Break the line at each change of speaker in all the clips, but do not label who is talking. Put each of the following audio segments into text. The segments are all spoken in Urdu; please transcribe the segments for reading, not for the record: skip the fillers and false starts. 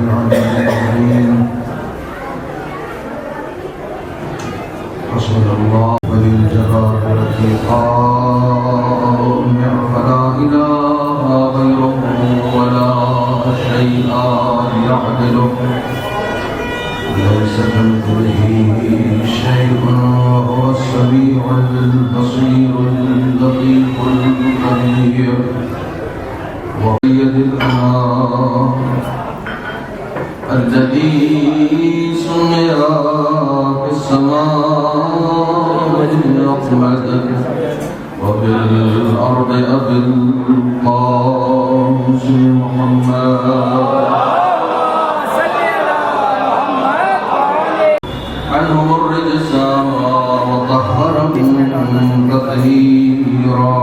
العلي العظيم. حسبنا الله وللجبابرة قائم فلا إله غيره ولا شيء يعدله ليس كمثله شيء وهو السميع البصير اللطيف الخبير. وبيد الأمام الذي سمي في السماء أحمد وبالأرض أبي القاسم محمد عنهم الرجس وطهرهم تطهيرا.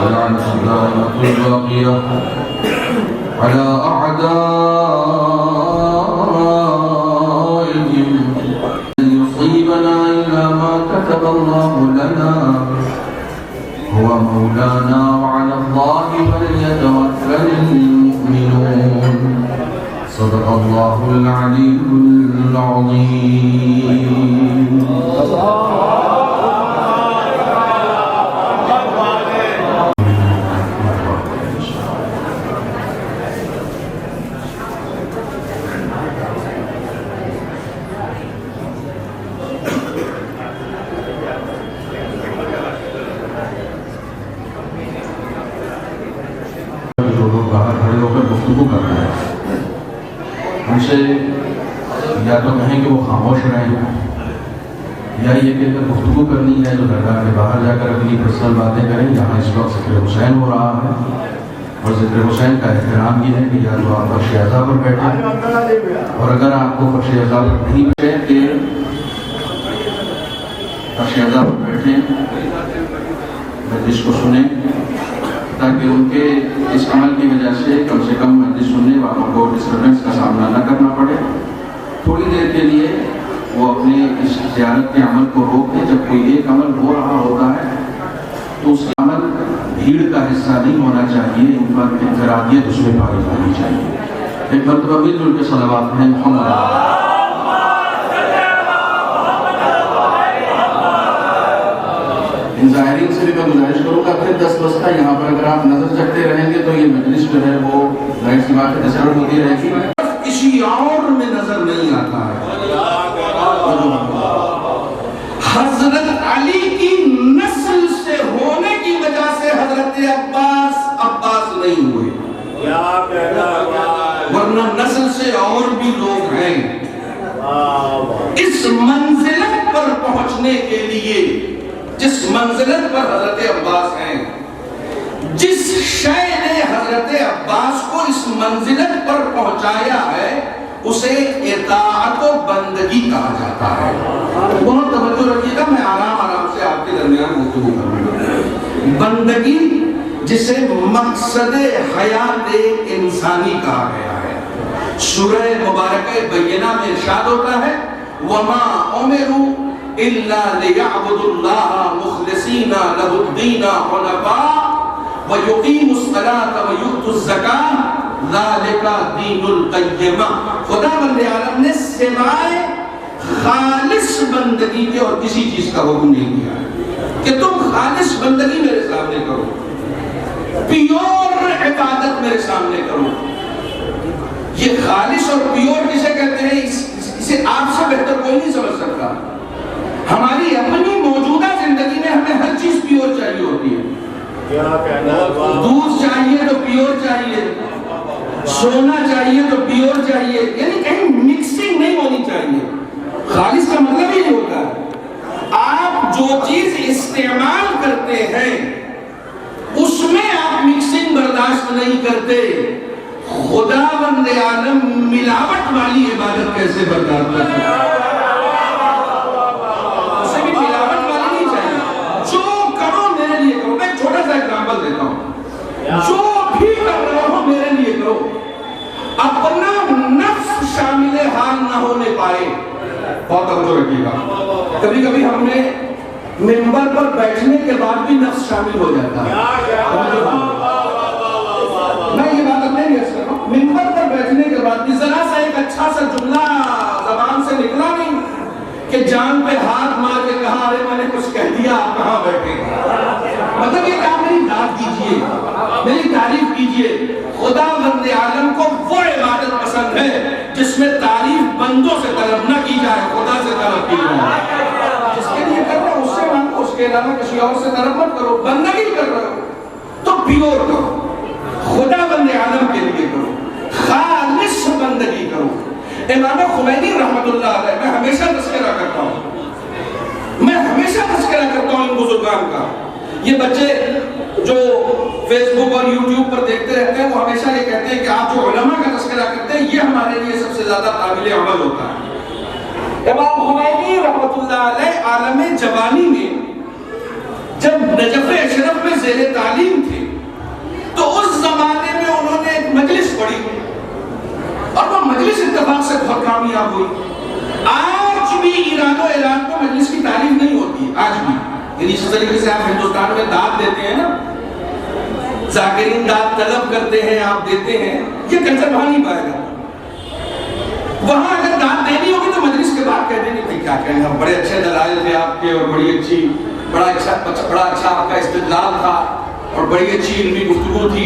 ولعنة الدائمة الباقية على أعدائهم لن يصيبنا إلا ما كتب الله لنا هو مولانا وعلى الله فليتوكل المؤمنون. صدق الله العلي العظيم. سے یا تو کہیں کہ وہ خاموش رہیں یا یہ کہ اگر گفتگو کرنی ہے تو درگاہ کے باہر جا کر اپنی پرسنل باتیں کریں. یہاں اس وقت ذکر حسین ہو رہا ہے اور ذکر حسین کا احترام یہ ہے کہ یا تو آپ فرش اعضاء پر بیٹھیں اور اگر آپ کو فرش اعضاء پر نہیں بیٹھے کہ فرش اعضاء پر بیٹھیں مجلس کو سنیں تاکہ ان کے اس عمل کی وجہ سے کم مجلس سننے والوں کو ڈسٹربنس کا سامنا نہ کرنا پڑے. تھوڑی دیر کے لیے وہ اپنے اس زیارت کے عمل کو روک دیں. جب کوئی ایک عمل ہو رہا ہوتا ہے تو اس عمل بھیڑ کا حصہ نہیں ہونا چاہیے، ان پر انفرادیت اس میں پائی جانی چاہیے. ایک مرتبہ مل جل کے صلوات ہیں محمد. ان ظاہرین سے بھی میں گزارش کروں گا پھر 10 بجتا یہاں پر اگر آپ نظر رکھتے رہیں گے تو یہ مجلس جو ہے وہ ظاہر سی بات ڈسٹرب ہوتی رہے گی. کسی اور میں نظر نہیں آتا ہے. حضرت علی کی نسل سے ہونے کی وجہ سے حضرت عباس نہیں ہوئے، ورنہ نسل سے اور بھی لوگ ہیں. اس منزلت پر پہنچنے کے لیے جس منزلت پر حضرت عباس ہیں، جس شے نے حضرت عباس کو اس منزلت پر پہنچایا ہے اسے اطاعت و بندگی کہا جاتا ہے. بہت توجہ رکھیے گا، میں آرام سے آپ کے درمیان گفتگو کروں گا. بندگی جسے مقصد حیات انسانی کہا گیا ہے. سورہ مبارکہ بینہ میں ارشاد ہوتا ہے وَمَا أُمِرُوا إِلَّا لِيَعْبُدُوا اللَّهَ مُخْلِصِينَ لَهُ الدِّينَ حُنَفَاءَ وَيُقِيمُوا الصَّلَاةَ وَيُؤْتُوا الزَّكَاةَ ذَلِكَ دِينُ الْقَيِّمَةِ. خدا بند عالم نے سوائے خالص بندگی کے اور کسی چیز کا حکم نہیں دیا ہے کہ تم خالص بندگی میرے سامنے کرو، پیور عبادت میرے سامنے کرو. یہ خالص اور پیور کسے کہتے ہیں اسے آپ سے بہتر کوئی نہیں سمجھ سکتا. ہماری اپنی موجودہ زندگی میں ہمیں ہر چیز پیور چاہیے ہوتی ہے. دودھ چاہیے تو پیور چاہیے، سونا چاہیے تو پیور چاہیے، یعنی کہیں مکسنگ نہیں ہونی چاہیے. خالص کا مطلب یہ ہوتا ہے آپ جو چیز استعمال کرتے ہیں اس میں آپ مکسنگ برداشت نہیں کرتے. خدا بند عالم ملاوٹ والی عبادت کیسے برداشت کرتے ہیں؟ اسے بھی ملاوٹ والی نہیں چاہیے. جو کرو میرے لیے کرو. میں چھوٹا سا ایگزامپل دیتا ہوں. جو بھی کر رہا ہو میرے لیے کرو. اپنا نفس شامل حال نہ ہونے پائے. بہت توجہ رکھیے گا. کبھی کبھی ہم نے منبر پر بیٹھنے کے بعد بھی نفس شامل ہو جاتا ہے. میں یہ بات اپنے لیے کر رہا ہوں, منبر پر بیٹھنے کے بعد بھی ذرا سا ایک اچھا سا جملہ زبان سے نکلا نہیں کہ جان پہ ہاتھ مار کے کہا ارے میں نے کچھ کہہ دیا, آپ کہاں بیٹھے. مطلب یہ کہا میری داد کیجئے, میری تعریف کیجئے. خدا بند عالم کو وہ عبادت پسند ہے جس میں تعریف بندوں سے طلب نہ کی جائے, خدا سے طلب کی جائے. جس کے لیے کر رہے ہو اس سے مانگو, اس کے علاوہ کسی اور سے طلب مت کرو. بندگی کر رہے ہو تو پیور کرو, خدا بند عالم کے لیے کرو, خالص بندگی کرو. امام خمینی رحمت اللہ علیہ, میں ہمیشہ تذکرہ کرتا ہوں, میں ہمیشہ تذکرہ کرتا ہوں ان بزرگان کا. یہ بچے جو فیس بک اور یوٹیوب پر دیکھتے رہتے ہیں وہ ہمیشہ یہ کہتے ہیں کہ آپ جو علماء کا تذکرہ کرتے ہیں یہ ہمارے لیے سب سے زیادہ قابل عمل ہوتا ہے. امام خمینی رحمت اللہ علیہ عالم جوانی میں جب نجف اشرف میں زیر تعلیم تھے تو اس زمانے میں انہوں نے ایک مجلس پڑھی اور وہ مجلس اتفاق سے بہت کامیاب ہوئی. آج بھی ایران و عراق میں مجلس کی تعریف نہیں ہوتی, آج بھی. یعنی اس طریقے سے آپ ہندوستان میں داد دیتے ہیں نا, ذاکرین داد طلب کرتے ہیں, آپ دیتے ہیں, یہ کلچر وہاں نہیں پائے گا. وہاں اگر داد دینی ہوگی تو مجلس کے بعد کہتے ہیں کہ کیا کہیں, ہم بڑے اچھے دلائل تھے آپ کے اور بڑا اچھا آپ کا استدلال تھا اور بڑی اچھی علمی گفتگو تھی.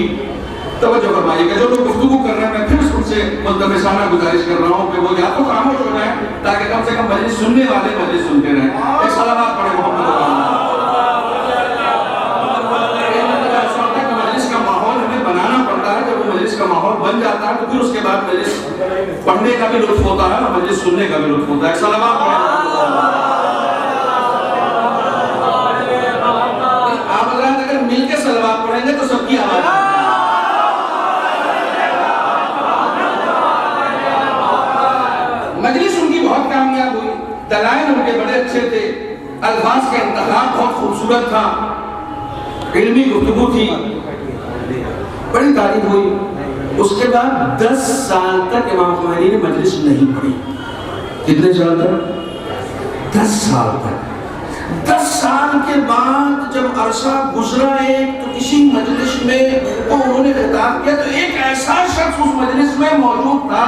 توجہ فرمائیے کہ جو لوگ گفتگو کر رہے ہیں میں پھر ان سے ملتمسانہ گزارش کر رہا ہوں کہ وہ یا تو خاموش ہو جائیں تاکہ کم سے کم مجلس سننے والے مجلس سنتے رہیں. ایک صلوات پڑھیں محمد مجلس کا ماحول ہمیں بنانا پڑتا ہے. جب وہ مجلس کا ماحول بن جاتا ہے تو پھر اس کے بعد مجلس پڑھنے کا بھی لطف ہوتا ہے اور مجلس سننے کا بھی لطف ہوتا ہے. ایک صلوات پڑھیں. آپ حضرات اگر مل کے صلوات پڑھیں گے تو سب کی آواز مجلس ان کی بہت کامیاب ہوئی. دلائل ان کے بڑے اچھے تھے, الفاظ کا انتخاب بہت خوبصورت تھا, علمی گفتگو تھی, بڑی تعریف ہوئی. اس کے بعد 10 سال تک امام خمینی نے مجلس نہیں پڑھی. کتنے سال تک؟ 10 سال تک. 10 سال کے بعد جب عرصہ گزرا ایک تو کسی مجلس میں انہوں نے خطاب کیا تو ایک ایسا شخص اس مجلس میں موجود تھا.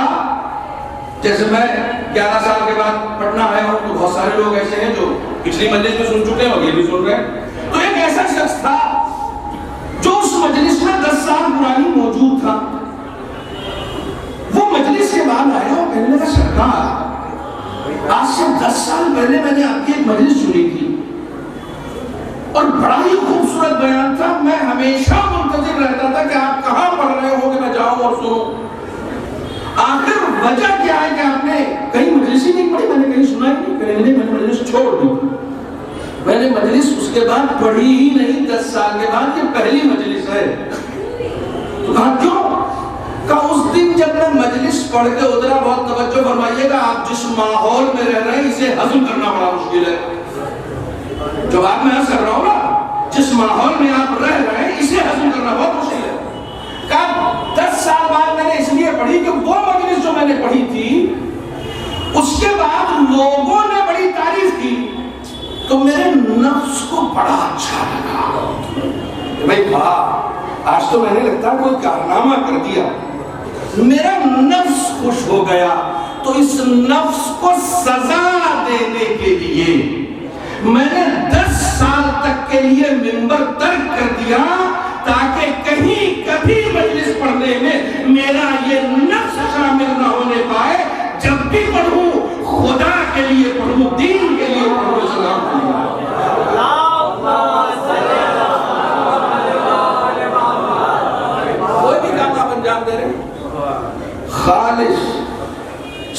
جیسے میں 11 سال کے بعد پڑھنا آیا ہوں تو بہت سارے لوگ ایسے ہیں جو پچھلی مجلس میں سن چکے ہیں اور یہ بھی سن رہے ہیں. تو ایک ایسا شخص تھا جو اس مجلس میں 10 سال پرانی موجود تھا. وہ مجلس کے بعد آیا اور کہنے لگا سرکار آج سے 10 سال پہلے میں نے آپ کی ایک مجلس سنی تھی اور بڑا ہی خوبصورت بیان تھا. میں ہمیشہ منتظر رہتا تھا کہ آپ کہاں پڑھ رہے ہو کہ میں جاؤں اور سنوں. آخر وجہ کیا ہے کہ آپ نے کہیں مجلس ہی نہیں پڑھی؟ میں نے کہیں سنا ہی نہیں. کہنے لگے میں نے مجلس چھوڑ دی. میں نے مجلس اس کے بعد پڑھی ہی نہیں. 10 سال کے بعد یہ پہلی مجلس ہے. تو کہا کیوں؟ کہا اس دن جب میں مجلس پڑھ کے ادھرا, بہت توجہ فرمائیے گا, آپ جس ماحول میں رہ رہے ہیں اسے ہضم کرنا بڑا مشکل ہے. جو بات میں عرض کر رہا ہوں نا, جس ماحول میں آپ رہ رہے ہیں اسے ہضم کرنا بہت مشکل ہے. کہا 10 سال بعد میں نے اس لیے پڑھی کہ وہ مجلس جو میں نے پڑھی تھی اس کے بعد لوگوں نے بڑی تعریف کی تو میرے نفس کو بڑا اچھا لگا کہ بھائی واہ آج تو میں نے لگتا کوئی کارنامہ کر دیا. میرا نفس خوش ہو گیا. تو اس نفس کو سزا دینے کے لیے میں نے 10 سال تک کے لیے منبر ترک کر دیا تاکہ کہیں کبھی مجلس پڑھنے میں میرا یہ نفس شامل نہ ہونے پائے. جب بھی پڑھوں خدا کے لیے پڑھوں, دین کے لیے پڑھوں. سلام کوئی بھی کام آپ انجام دے رہے خالص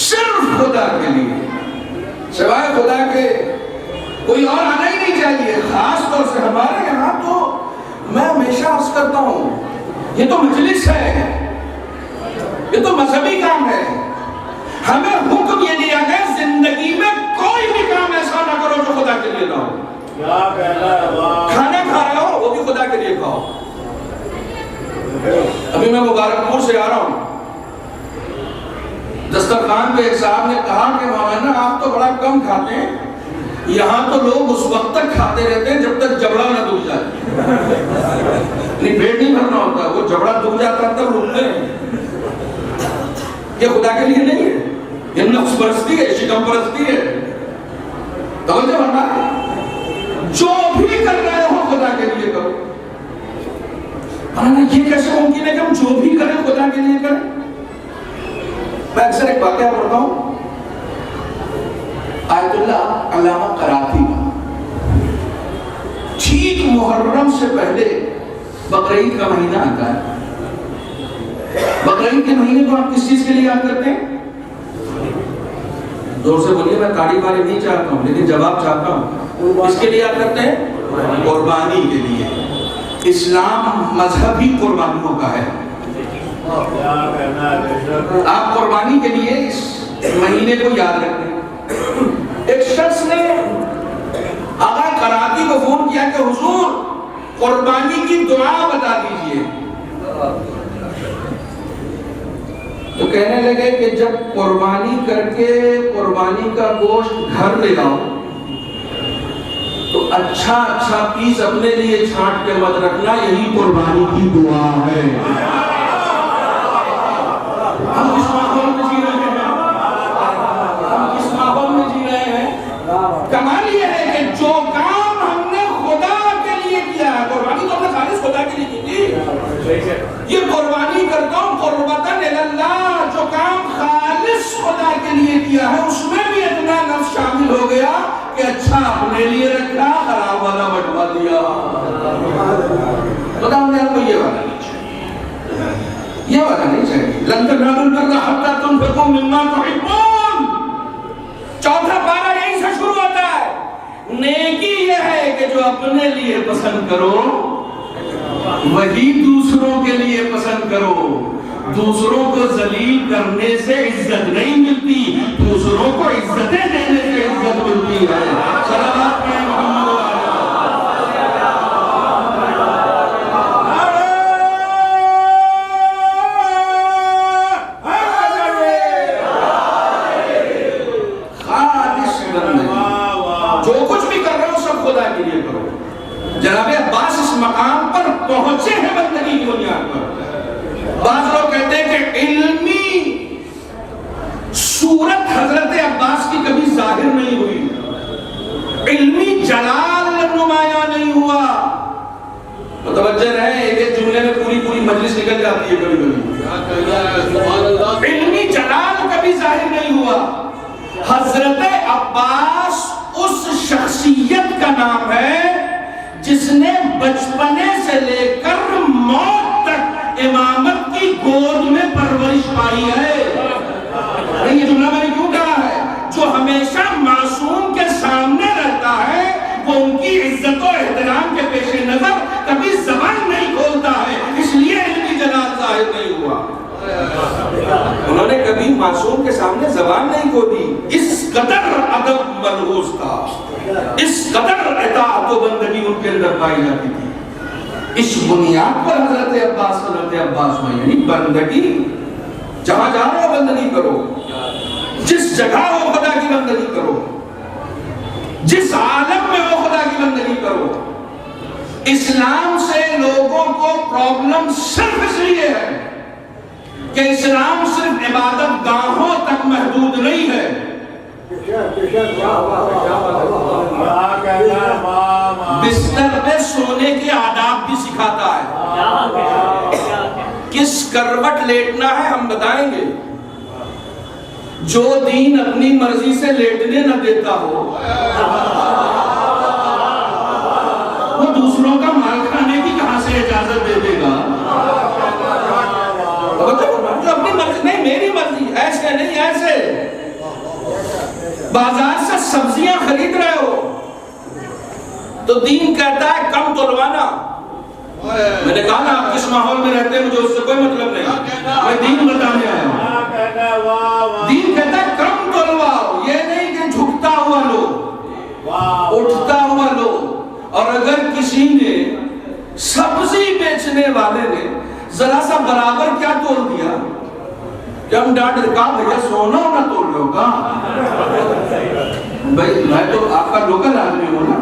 صرف خدا کے لیے, سوائے خدا کے کوئی اور آنا ہی نہیں چاہیے. خاص طور سے ہمارے یہاں تو میں ہمیشہ عرض کرتا ہوں یہ تو مجلس ہے, یہ تو مذہبی کام ہے. ہمیں حکم یہ دیا گیا زندگی میں کوئی بھی کام ایسا نہ کرو جو خدا کے لیے نہ ہو. کھانا کھا رہے ہو وہ بھی خدا کے لیے کھاؤ. ابھی میں مبارک پور سے آ رہا ہوں, دسترخوان پہ ایک صاحب نے کہا کہ مولانا آپ تو بڑا کم کھاتے ہیں, یہاں تو لوگ اس وقت تک کھاتے رہتے ہیں جب تک جبڑا نہ دکھ جائے. نہیں پیٹ نہیں بھرنا ہوتا, وہ جبڑا دکھ جاتا ہے تب رکتے ہیں. یہ خدا کے لیے نہیں ہے, یہ نفس پرستی ہے, شکم پرستی ہے. توجہ بنا, جو بھی کر رہے ہو خدا کے لیے کرو. یہ کیسے ممکن ہے کہ ہم جو بھی کریں خدا کے لیے کریں؟ میں اکثر ایک واقعہ پڑھتا ہوں آیت اللہ علامہ قرافی کا. ٹھیک محرم سے پہلے بقرعید کا مہینہ آتا ہے. بقرعید کے مہینے کو آپ کس چیز کے لیے یاد کرتے ہیں؟ زور سے بولیے, میں تاڑی مارے نہیں چاہتا ہوں لیکن جواب چاہتا ہوں. اس کے لیے یاد کرتے ہیں قربانی کے لیے. اسلام مذہب ہی قربانیوں کا ہے. آپ قربانی کے لیے اس مہینے کو یاد رکھتے ہیں. ایک شخص نے آقا قرافی کو فون کیا کہ حضور قربانی کی دعا بتا دیجئے. تو کہنے لگے کہ جب قربانی کر کے قربانی کا گوشت گھر لے آؤ تو اچھا پیس اپنے لیے چھانٹ کے مت رکھنا, یہی قربانی کی دعا ہے. ہم کس ماحول میں جی رہے ہیں, ہم کس ماحول میں جی رہے ہیں. کمال یہ ہے کہ جو کام ہم نے خدا کے لیے کیا ہے, قربانی تو ہم نے خالص خدا کے لیے کی تھی, یہ قربانی کرتا ہوں قربتاً اللہ. جو کام خالص خدا کے لیے کیا ہے اس میں بھی اتنا نفس شامل ہو گیا کہ اچھا اپنے لیے رکھا, خراب والا بٹوا دیا. خدا ہم نے آپ کو یہ والا نہیں چاہیے, یہ والا نہیں چاہیے. لن تنالوا البر حتى تنفقوا مما تحبون. چوتھا پارہ یہیں سے شروع ہوتا ہے. نیکی یہ ہے کہ جو اپنے لیے پسند کرو وہی دوسروں کے لیے پسند کرو. دوسروں کو ذلیل کرنے سے عزت نہیں ملتی, دوسروں کو عزتیں دینے سے عزت ملتی ہے. صلوات پڑھیں محمد و خالص بندگی. جو کچھ بھی کر رہے ہو سب خدا کے لیے کرو. جناب عباس اس مقام پر پہنچے ہیں بندگی کی بنیاد پر. بعض لوگ کہتے ہیں کہ علمی صورت حضرت عباس کی کبھی ظاہر نہیں ہوئی, علمی جلال نمایاں نہیں ہوا. متوجہ رہے, ایک جملے میں پوری مجلس نکل جاتی ہے کبھی کبھی. علمی جلال کبھی ظاہر نہیں ہوا. حضرت عباس اس شخصیت کا نام ہے جس نے بچپنے سے لے کر موت تک امامت کی گود میں پرورش پائی ہے. یہ جملہ میں نے کیوں کہا ہے؟ جو ہمیشہ معصوم کے سامنے رہتا ہے وہ ان کی عزت و احترام کے پیش نظر کبھی زبان نہیں کھولتا ہے, اس لیے علمی جلال ظاہر نہیں ہوا. انہوں نے کبھی معصوم کے سامنے زبان نہیں کھولی. اس قدر ادب ملحوظ تھا, اس قدر اطاعت و بندگی ان کے اندر پائی جاتی تھی. اس بنیاد پر حضرت عباس میں یعنی بندگی, جہاں جا رہے ہو بندگی کرو, جس جگہ ہو خدا کی بندگی کرو, جس عالم میں ہو خدا کی بندگی کرو. اسلام سے لوگوں کو پرابلم صرف اس لیے ہے کہ اسلام صرف عبادت گاہوں تک محدود نہیں ہے. بستر پہ سونے کے آداب بھی سکھاتا ہے. کس کروٹ لیٹنا ہے ہم بتائیں گے. جو دین اپنی مرضی سے لیٹنے نہ دیتا ہو وہ دوسروں کا مال کھانے کی کہاں سے اجازت دے دے گا؟ جو اپنی مرضی, نہیں میری مرضی, ایسے نہیں ایسے. بازار سے سبزیاں خرید رہے ہو تو دین کہتا ہے کم تلوانا. میں نے کہا نا آپ کس ماحول میں رہتے ہیں مجھے اس سے کوئی مطلب نہیں, میں دین بتانے آیا ہوں. دین کہتا ہے کم تلواؤ, یہ نہیں کہ جھکتا ہوا لو, اٹھتا ہوا لو. اور اگر کسی نے سبزی بیچنے والے نے ذرا سا برابر کیا تول دیا کہ ہم ڈانٹ کہا بھیا سونا نہ تول رہے ہوگا. بھائی میں تو آپ کا لوکل آدمی ہوں نا،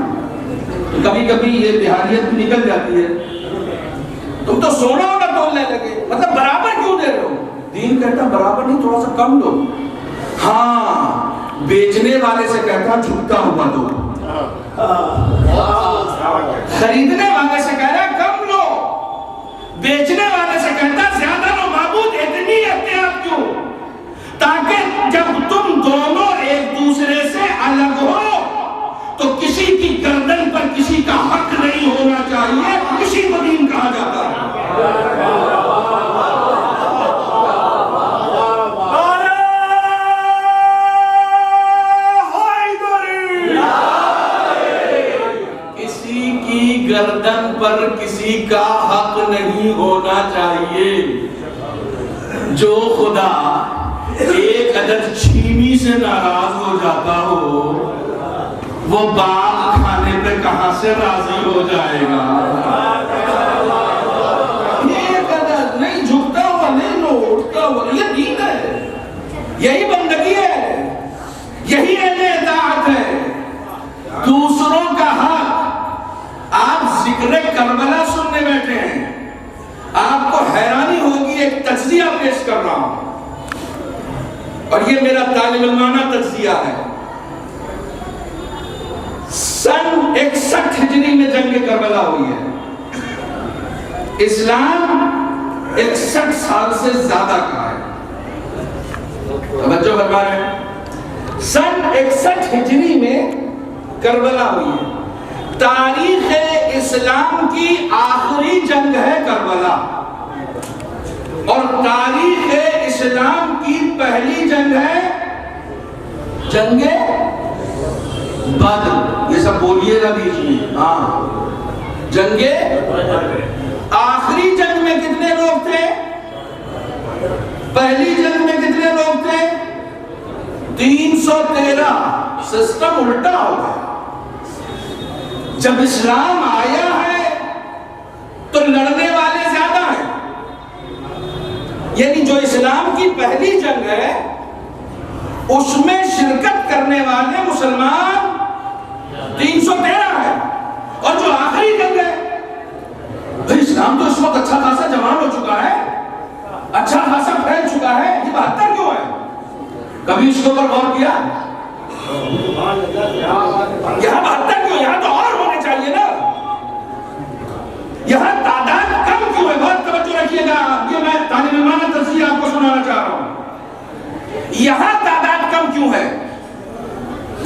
کبھی کبھی یہ بہاریت بھی نکل جاتی ہے. تم تو سونا ہونا تولنے لگے، مطلب برابر کیوں دے رہے ہو؟ دین کہتا برابر نہیں، تھوڑا سا کم دو. ہاں بیچنے والے سے کہتا جھکتا ہوا دو، خریدنے والے سے کہتا کم لو، بیچنے والے سے کہتا زیادہ لو. معبود اتنی احتیاط کیوں؟ تاکہ جب تم دونوں ایک دوسرے سے الگ ہو تو کسی کی گردن پر کسی کا حق نہیں ہونا چاہیے. اسی کو دین کہا جاتا ہے. کسی کی گردن پر کسی کا حق نہیں ہونا چاہیے. جو خدا ایک عدد چھیمی سے ناراض ہو جاتا ہو وہ باغ کھانے پہ کہاں سے راضی ہو جائے گا؟ ایک عدد نہیں، جھکتا ہوا نہیں لو، اٹھتا ہوا. یہ دین ہے، یہی بندگی ہے، یہی اہل اطاعت ہے. دوسروں کا حق. آپ ذکر کربلا سننے بیٹھے ہیں، آپ کو حیرانی ہوگی، ایک تجزیہ پیش کر رہا ہوں اور یہ میرا طالب علمانہ تجزیہ ہے. سن 61 ہجری میں جنگ کربلا ہوئی ہے. اسلام 61 سال سے زیادہ کا ہے. توجہ فرما رہے ہیں. سن 61 ہجری میں کربلا ہوئی ہے. تاریخ اسلام کی آخری جنگ ہے کربلا، اور تاریخ اسلام کی پہلی جنگ ہے جنگ بدر. یہ سب بولیے گا بیچ میں. ہاں جنگ آخری جنگ میں کتنے لوگ تھے؟ پہلی جنگ میں کتنے لوگ تھے؟ 313. سسٹم الٹا ہو گیا. جب اسلام آیا ہے تو لڑنے والے زیادہ ہیں. یعنی جو اسلام کی پہلی جنگ ہے اس میں شرکت کرنے والے مسلمان 313 ہے، اور جو آخری جنگ ہے، بھئی اسلام تو اس وقت اچھا خاصا جوان ہو چکا ہے، اچھا خاصا پھیل چکا ہے، یہ 72 کیوں ہے؟ کبھی اس کے اوپر غور کیا؟ یہاں 72 کیوں؟ یہاں تو اور ہونے چاہیے نا. یہاں تعداد کم کیوں ہے؟ بہت توجہ رکھیے گا، یہ میں طالب علمانہ تجزیہ آپ کو سنانا چاہ رہا ہوں. یہاں تعداد کم کیوں ہے؟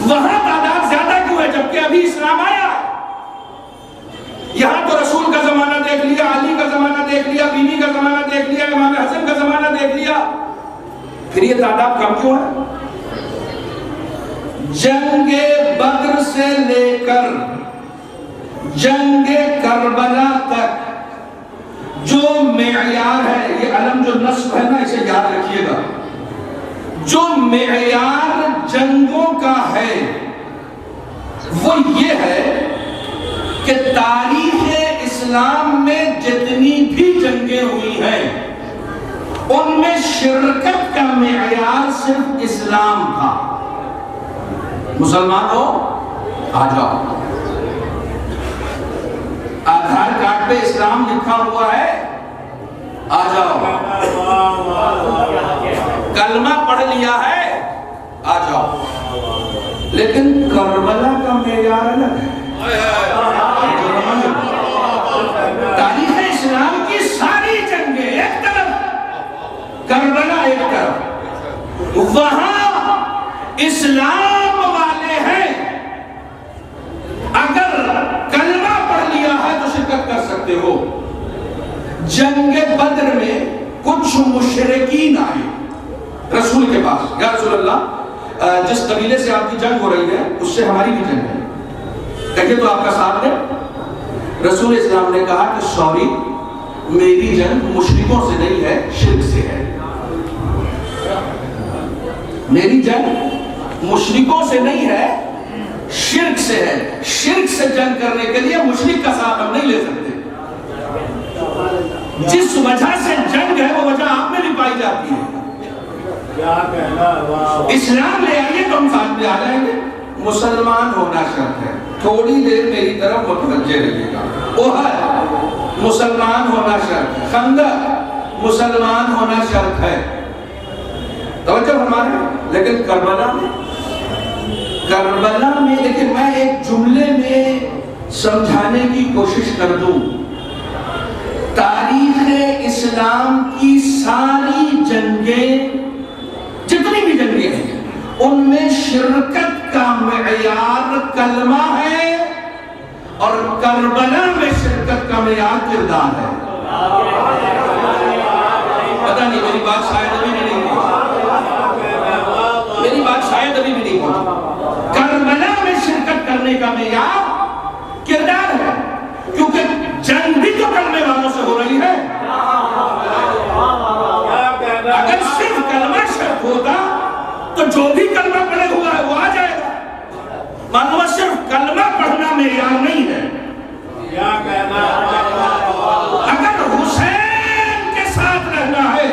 وہاں تعداد زیادہ کیوں ہے جبکہ ابھی اسلام آیا؟ یہاں تو رسول کا زمانہ دیکھ لیا، علی کا زمانہ دیکھ لیا، بیوی کا زمانہ دیکھ لیا، امام حسن کا زمانہ دیکھ لیا، پھر یہ تعداد کم کیوں ہے؟ جنگ بدر سے لے کر جنگ کربلا تک جو معیار ہے، یہ علم جو نصب ہے نا اسے یاد رکھیے گا، جو معیار جنگوں کا ہے وہ یہ ہے کہ تاریخ اسلام میں جتنی بھی جنگیں ہوئی ہیں ان میں شرکت کا معیار صرف اسلام تھا. مسلمان ہو آ جاؤ، آدھار کارڈ پہ اسلام لکھا ہوا ہے آ جاؤ، کلمہ پڑھ لیا ہے آ جاؤ. لیکن کربلا کا معیار الگ ہے. تاریخ اسلام کی ساری جنگیں ایک طرف، کربلا ایک طرف، وہاں اسلام والے ہیں. اگر کلمہ پڑھ لیا ہے تو شرکت کر سکتے ہو. جنگ بدر میں کچھ مشرکین آئے رسول کے پاس، یا رسول اللہ جس قبیلے سے آپ کی جنگ ہو رہی ہے اس سے ہماری بھی جنگ ہے، کہیے تو آپ کا ساتھ دیں. رسول اسلام نے کہا کہ سوری، میری جنگ مشرکوں سے نہیں ہے، شرک سے ہے. میری جنگ مشرکوں سے نہیں ہے، شرک سے ہے. شرک سے جنگ کرنے کے لیے مشرک کا ساتھ ہم نہیں لے سکتے. جس وجہ سے جنگ ہے وہ وجہ آپ میں بھی پائی جاتی ہے. اسلام لے آئیے تو ہم ساتھ میں آ جائیں گے. مسلمان ہونا شرط ہے. تھوڑی دیر میری طرف متوجہ رہیے گا. احد مسلمان ہونا شرط ہے. خندق مسلمان ہونا شرط ہے. توجہ ہمارے. لیکن کربلا میں لیکن میں ایک جملے میں سمجھانے کی کوشش کر دوں. تاریخ اسلام کی ساری جنگیں جتنی بھی جنگیں ہیں ان میں شرکت کا معیار کلمہ ہے اور کربلا میں شرکت کا معیار کردار ہے. پتہ نہیں میری بات شاید ابھی بھی نہیں پہنچی. کربلا میں شرکت کرنے کا معیار کردار ہے کیونکہ جنگ بھی تو کلمے والوں سے ہو رہی ہے. اگر صرف کلمہ شرط ہوتا تو جو بھی کلمہ پڑھے ہوا ہے وہ آ جائے گا. معلوم صرف کلمہ پڑھنا معیار نہیں ہے. اگر حسین کے ساتھ رہنا ہے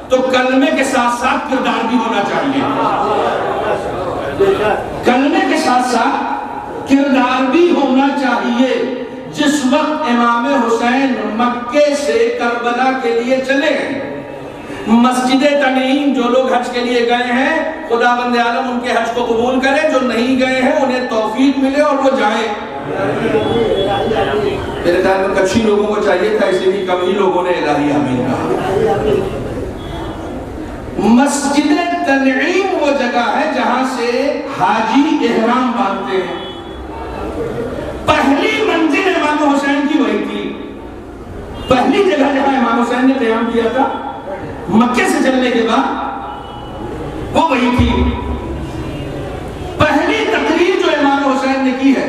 تو کلمے کے ساتھ ساتھ کردار بھی ہونا چاہیے. کلمے کے ساتھ ساتھ کردار بھی ہونا چاہیے. جس وقت امام حسین مکے سے کربلا کے لیے چلے مسجد تنعیم جو لوگ حج کے لیے گئے ہیں خدا بند عالم ان کے حج کو قبول کرے. جو نہیں گئے ہیں انہیں توفیق ملے اور وہ جائیں. میرے خیال میں کچھ ہی لوگوں کو چاہیے تھا اسی لیے کم ہی لوگوں نے الہی آمین کہا. مسجد تنعیم وہ جگہ ہے جہاں سے حاجی احرام باندھتے ہیں. پہلی منزل امام حسین کی وہی تھی. پہلی جگہ جہاں امام حسین نے قیام کیا تھا مکے سے چلنے کے بعد وہ وہی تھی. پہلی تقریر جو امام حسین نے کی ہے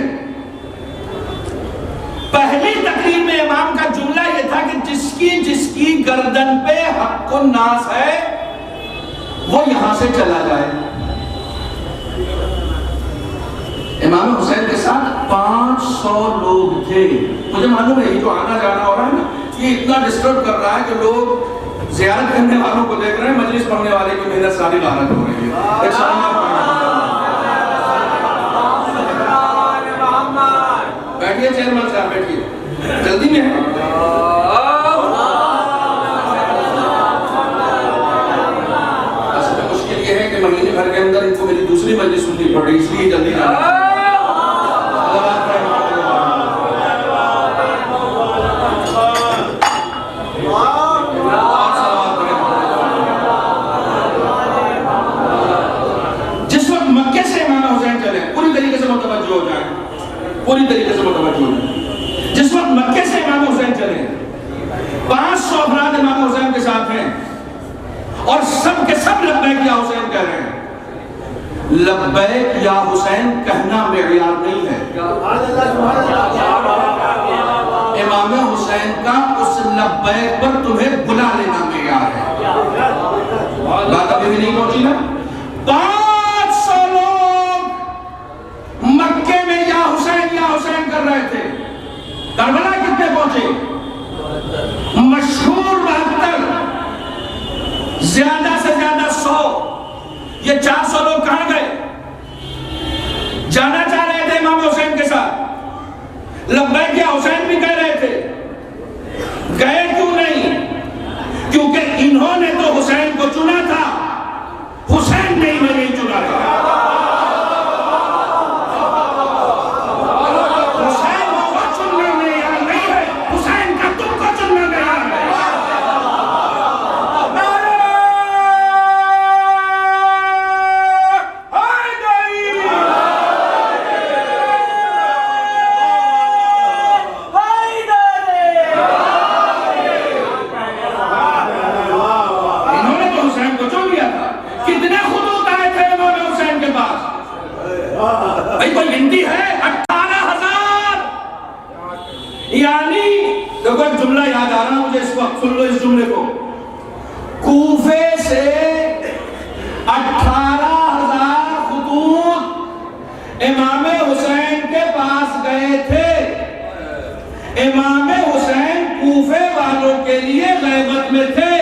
پہلی تقریر میں امام کا جملہ یہ تھا کہ جس کی گردن پہ حق الناس ہے وہ یہاں سے چلا جائے. امام حسین کے ساتھ 500 لوگ تھے. مجھے معلوم ہے یہ جو آنا جانا ہو رہا ہے نا یہ اتنا ڈسٹرب کر رہا ہے کہ لوگ زیارت کرنے والوں کو دیکھ رہے ہیں. مجلس پڑھنے والے کی محنت ساری غارت ہو رہی ہے. ایک بیٹھیے چیئرمین صاحب بیٹھیے. جلدی میں ہے. اصل مشکل یہ ہے کہ مہینے بھر کے اندر ان کو میری دوسری مجلس سننی پڑ رہی اس لیے جلدی جانا. پوری طریقے سے متوجہ ہو جائیں. جس وقت مکے سے امام حسین چلے 500 افراد امام حسین کے ساتھ ہیں اور سب کے سب لبیک یا حسین کہہ رہے ہیں. لبیک یا حسین کہنا معیار نہیں ہے. امام حسین کا اس لبیک پر تمہیں بلا لینا معیار ہے. بات ابھی بھی نہیں پہنچی نا. 500 لوگ مکے میں یا حسین کر رہے تھے. کربلا کتنے پہنچے؟ مشہور 72 زیادہ سے زیادہ 100. یہ 400 لوگ کہاں گئے؟ جانا چاہ رہے تھے امام حسین کے ساتھ. لبیک یا حسین بھی کہہ رہے تھے. گئے کیوں نہیں؟ کیونکہ انہوں نے تو حسین کو چنا تھا. حسین نے انہیں نہیں چنا تھا. جملہ یاد آ رہا مجھے اس وقت. سن لو اس جملے کو. کوفے سے 18,000 خطوط امام حسین کے پاس گئے تھے. امام حسین کوفے والوں کے لیے غیبت میں تھے.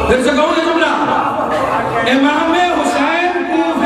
پھر سے کہوں یہ جملہ. امام حسین کوفے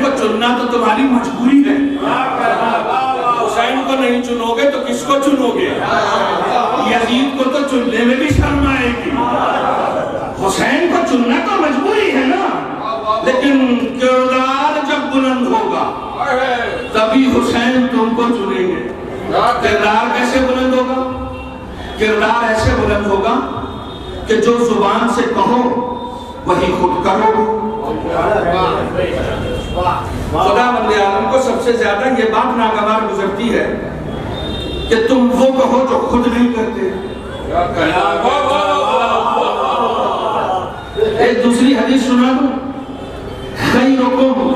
حسین کو چننا تو تمہاری مجبوری ہے. حسین کو نہیں چنو گے تو کس کو چنو گے؟ یزید کو تو چننے میں بھی شرم آئے گی. حسین کو چننا تو مجبوری ہے نا، لیکن کردار جب بلند ہوگا تبھی حسین تم کو چنیں گے. کردار کیسے بلند ہوگا؟ کردار ایسے بلند ہوگا کہ جو زبان سے کہو وہی خود کرو. خدا بند عالم کو سب سے زیادہ یہ بات ناگوار گزرتی ہے کہ تم وہ کہو جو خود نہیں کرتے. ایک دوسری حدیث سنا دوں، خیرکم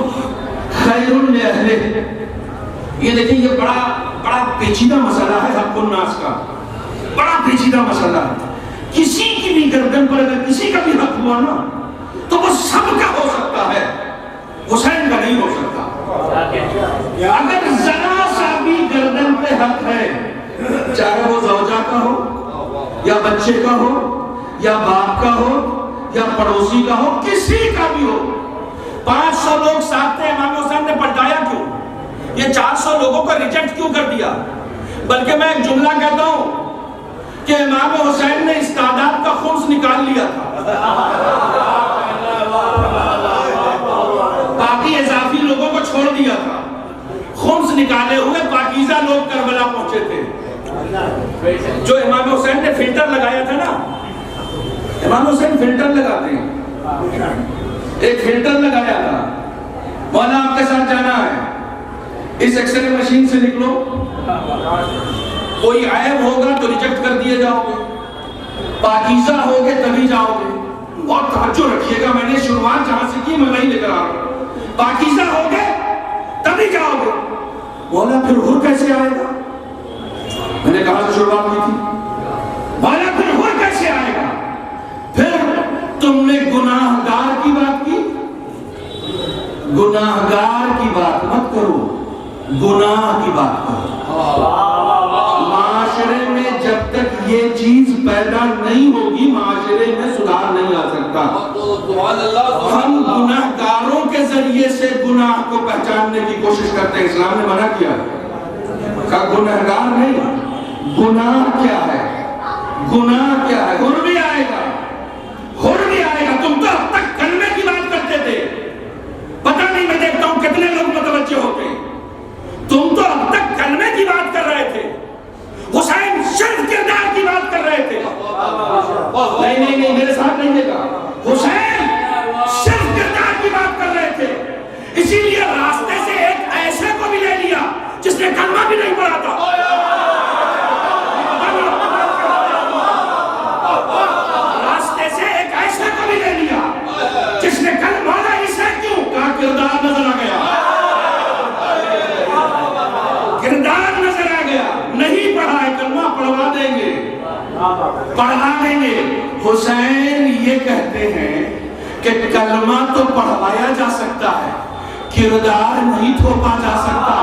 خیر لأہلہ. یہ دیکھیں، یہ بڑا پیچیدہ مسئلہ ہے حق الناس کا، بڑا پیچیدہ مسئلہ ہے. کسی کی بھی گردن پر اگر کسی کا بھی حق ہوا نا تو وہ سب کا ہو سکتا ہے، حسین کا نہیں ہو سکتا. اگر ذرا سا بھی گردن پہ حق ہے، چاہے وہ زوجہ کا ہو یا بچے کا ہو یا باپ کا ہو یا پڑوسی کا ہو، کسی کا بھی ہو. 500 لوگ ساتھ تھے، امام حسین نے پلٹایا کیوں؟ یہ 400 لوگوں کو ریجیکٹ کیوں کر دیا؟ بلکہ میں ایک جملہ کہتا ہوں کہ امام حسین نے اس تعداد کا خمس نکال لیا تھا، باقی اضافی لوگوں کو چھوڑ دیا تھا. خمس نکالے ہوئے پاکیزہ لوگ کربلا پہنچے تھے. جو امام حسین نے فلٹر لگایا تھا نا، امام حسین فلٹر لگاتے ہیں، ایک فلٹر لگایا تھا. مولا آپ کے ساتھ جانا ہے، اس ایکس رے مشین سے نکلو، کوئی عیب ہوگا تو ریجیکٹ کر دیے جاؤ گے، پاکیزہ ہوگے تبھی جاؤ گے. اور توجہ رکھیے گا، میں نے شروعات جہاں سے کی میں وہیں لے کر آ رہا ہوں. پاکیزہ ہوگے تبھی جاؤ گے. مولا پھر ہر کیسے آئے گا؟ میں نے کہا شروعات کی تھی. مولا پھر ہر کیسے آئے گا؟ پھر تم نے گناہگار کی بات کی. گناہگار کی بات مت کرو، گناہ کی بات کرو. معاشرے میں جب تک یہ چیز پیدا نہیں ہوگی معاشرے میں سدھار نہیں آ سکتا. ہم گناہگاروں کے ذریعے سے گناہ کو پہچاننے کی کوشش کرتے ہیں. اسلام نے منع کیا کہ گناہگار نہیں، گناہ کیا ہے، گناہ کیا ہے. حر بھی آئے گا، حر بھی آئے گا. تم تو اب تک کلمے کی بات کرتے تھے، پتہ نہیں میں دیکھتا ہوں کتنے لوگ متوجہ ہوتے ہیں. تم تو اب تک کلمے کی بات کر رہے تھے، حسین صرف کردار کی بات کر رہے تھے. نہیں میرے ساتھ نہیں دیکھا. حسین صرف کردار کی بات کر رہے تھے، اسی لیے راستے سے ایک ایسے کو بھی لے لیا جس نے کلمہ بھی نہیں پڑھا تھا. راستے سے ایک ایسے کو بھی لے لیا جس نے کلمہ نہیں. اسے کیوں کہا؟ کردار نظر آ گیا، کردار نظر آ گیا. نہیں پڑھا ہے کلمہ، پڑھوا دیں گے، پڑھا دیں گے. حسین یہ کہتے ہیں کہ کلمہ تو پڑھوایا جا سکتا ہے، کردار نہیں تھوپا جا سکتا.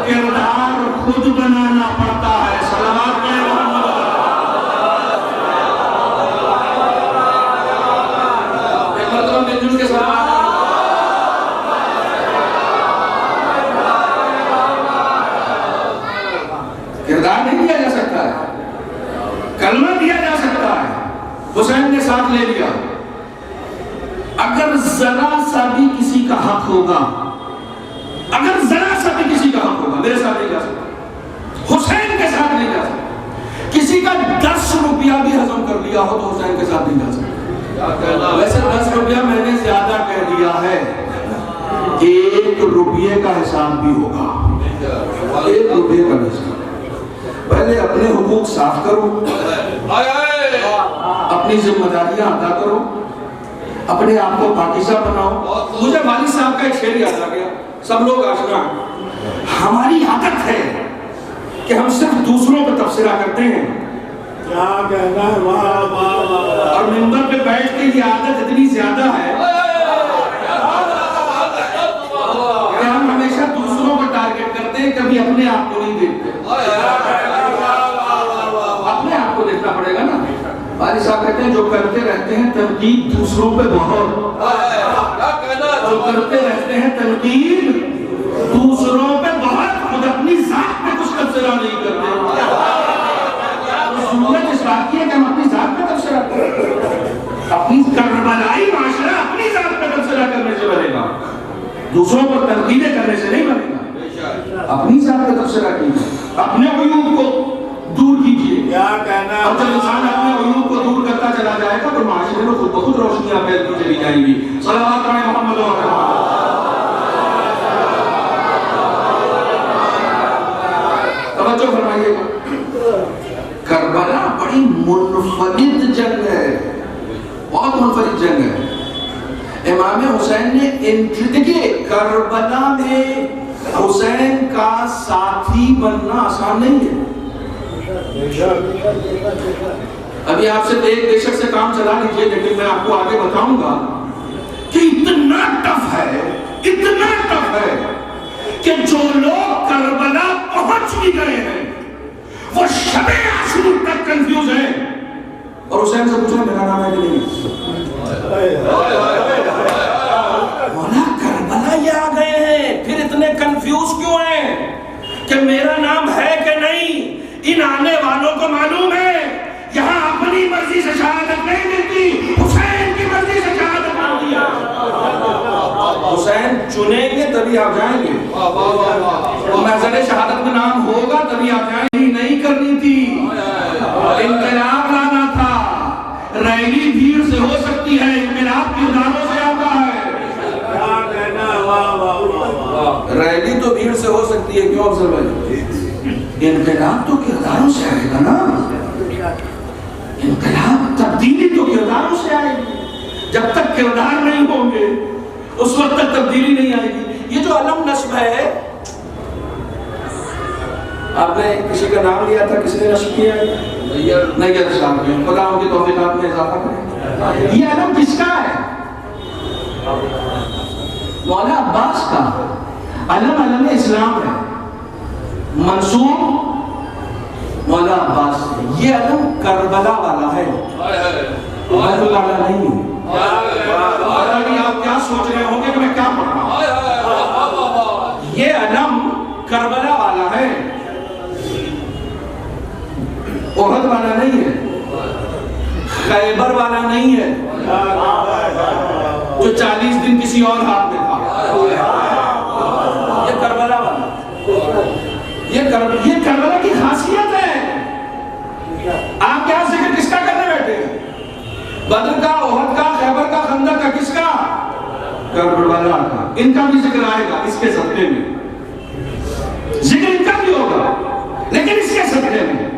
کردار خود بنانا پڑتا ہے. صلوات پڑھیں محمد. ایک مرتبہ مل جل کے ساتھ کردار نہیں دیا جا سکتا ہے، کلمہ دیا جا سکتا ہے. حسین نے ساتھ لے لیا. اگر ذرا سا بھی کسی کا حق ہوگا، اگر ذرا سا بھی کسی کا حق ہوگا، میرے ساتھ نہیں جا سکتا، حسین کے ساتھ نہیں جا سکتا. کسی کا 10 روپیہ بھی ہضم کر لیا ہو تو حسین کے ساتھ نہیں جا سکتا. ویسے 10 روپیہ میں نے زیادہ کہہ دیا ہے، 1 روپیے کا حساب بھی ہوگا. 1 روپیے کا حساب. پہلے اپنے حقوق صاف کرو، اپنی ذمہ داریاں ادا کرو، اپنے آپ کو پاکیزہ بناؤ. مجھے والد صاحب کا ایک شعر یاد آ گیا، سب لوگ آشنا ہیں. ہماری عادت ہے کہ ہم صرف دوسروں کا تبصرہ کرتے ہیں. کیا کہنا ہے، واہ واہ. اور منبر پہ بیٹھ کے یہ عادت اتنی زیادہ ہے کہ ہم ہمیشہ دوسروں کو ٹارگٹ کرتے ہیں، کبھی اپنے آپ کو نہیں دیکھتے. اپنے آپ کو دیکھنا پڑے گا نا. والد صاحب کہتے ہیں جو کرتے رہتے ہیں تنقید دوسروں پہ بہت، جو کرتے رہتے ہیں تنقید دوسروں پہ بہت، خود اپنی ذات پہ کچھ تبصرہ نہیں کرتے۔ ضرورت اس بات کی ہے کہ ہم اپنی ذات پہ تبصرہ کریں، اپنی کربلائی معاشرہ اپنی ذات پہ تبصرہ کرنے سے بنے گا، دوسروں پر تنقیدیں کرنے سے نہیں بنے گا۔ اپنی ذات پہ تبصرہ کیجیے، اپنے عیوب کو دور کیجیے۔ اور جب انسان اپنے عیوب کو دور کرتا چلا جائے گا تو معاشرے میں خود بخود روشنیاں پھیلتی چلی جائیں گی۔ صلوات علی محمد و توجہ فرمائیے گا۔ کربلا بڑی منفرد جنگ ہے، بہت منفرد جنگ ہے۔ امام حسین نے دیکھیے کربلا میں حسین کا ساتھی بننا آسان نہیں ہے۔ ابھی آپ سے ایک بے شک سے کام چلا لیجئے، لیکن میں آپ کو آگے بتاؤں گا کہ اتنا ٹف ہے کہ جو لوگ کربلا پہنچ بھی گئے ہیں وہ شب عاشور تک کنفیوز ہیں، اور حسین سے پوچھیں میرا نام ہے کہ نہیں؟ مولا کربلا یہ آ گئے ہیں، پھر اتنے کنفیوز کیوں ہیں کہ میرا نام ہے کہ نہیں؟ ان آنے والوں کو معلوم ہے یہاں اپنی مرضی سے شہادت نہیں ملتی، حسین کی مرضی سے شہادت ملتی ہے۔ حسین چنیں گے تبھی آپ جائیں گے، محضر شہادت میں نام ہوگا تبھی آپ جائیں گے۔ نہیں کرنی تھی، انقلاب لانا تھا، ریلی بھیڑ سے ہو سکتی ہے، انقلاب کرداروں سے آتا ہے۔ ریلی تو بھیڑ سے ہو سکتی ہے، کیوں افضل بھائی؟ انقلاب تو کرداروں سے آئے گا نا، انقلاب تبدیلی تو کرداروں سے آئے گی۔ جب تک کردار نہیں ہوں گے اس وقت تک تبدیلی نہیں آئے گی۔ یہ جو علم نصب ہے، آپ نے کسی کا نام لیا تھا، کسی نے نصب کیا ہے؟ نہیں کیا صاحب نے، خدا ان کی توفیقات میں اضافہ کرے۔ یہ علم کس کا ہے؟ مولا عباس کا علم، علم اسلام ہے، منصوب مولا عباس ہے۔ یہ علم کربلا والا ہے، کربلا والا نہیں ہے۔ آپ کیا سوچ رہے ہوں گے کہ میں کیا پڑھ رہا ہوں؟ یہ علم کربلا والا ہے، احد والا نہیں ہے، خیبر والا نہیں ہے جو 40 دن کسی اور ہاتھ میں تھا۔ یہ کربلا والا، یہ کربلا کی خاصیت ہے۔ آپ کیا ذکر کس کا کرنے بیٹھے ہیں؟ بدر کا، احد کا، خیبر کا، خندق کا، کس کا؟ کربلا کا۔ ان کا بھی ذکر آئے گا اس کے صدقے میں، ذکر ان کا بھی ہوگا لیکن اس کے صدقے میں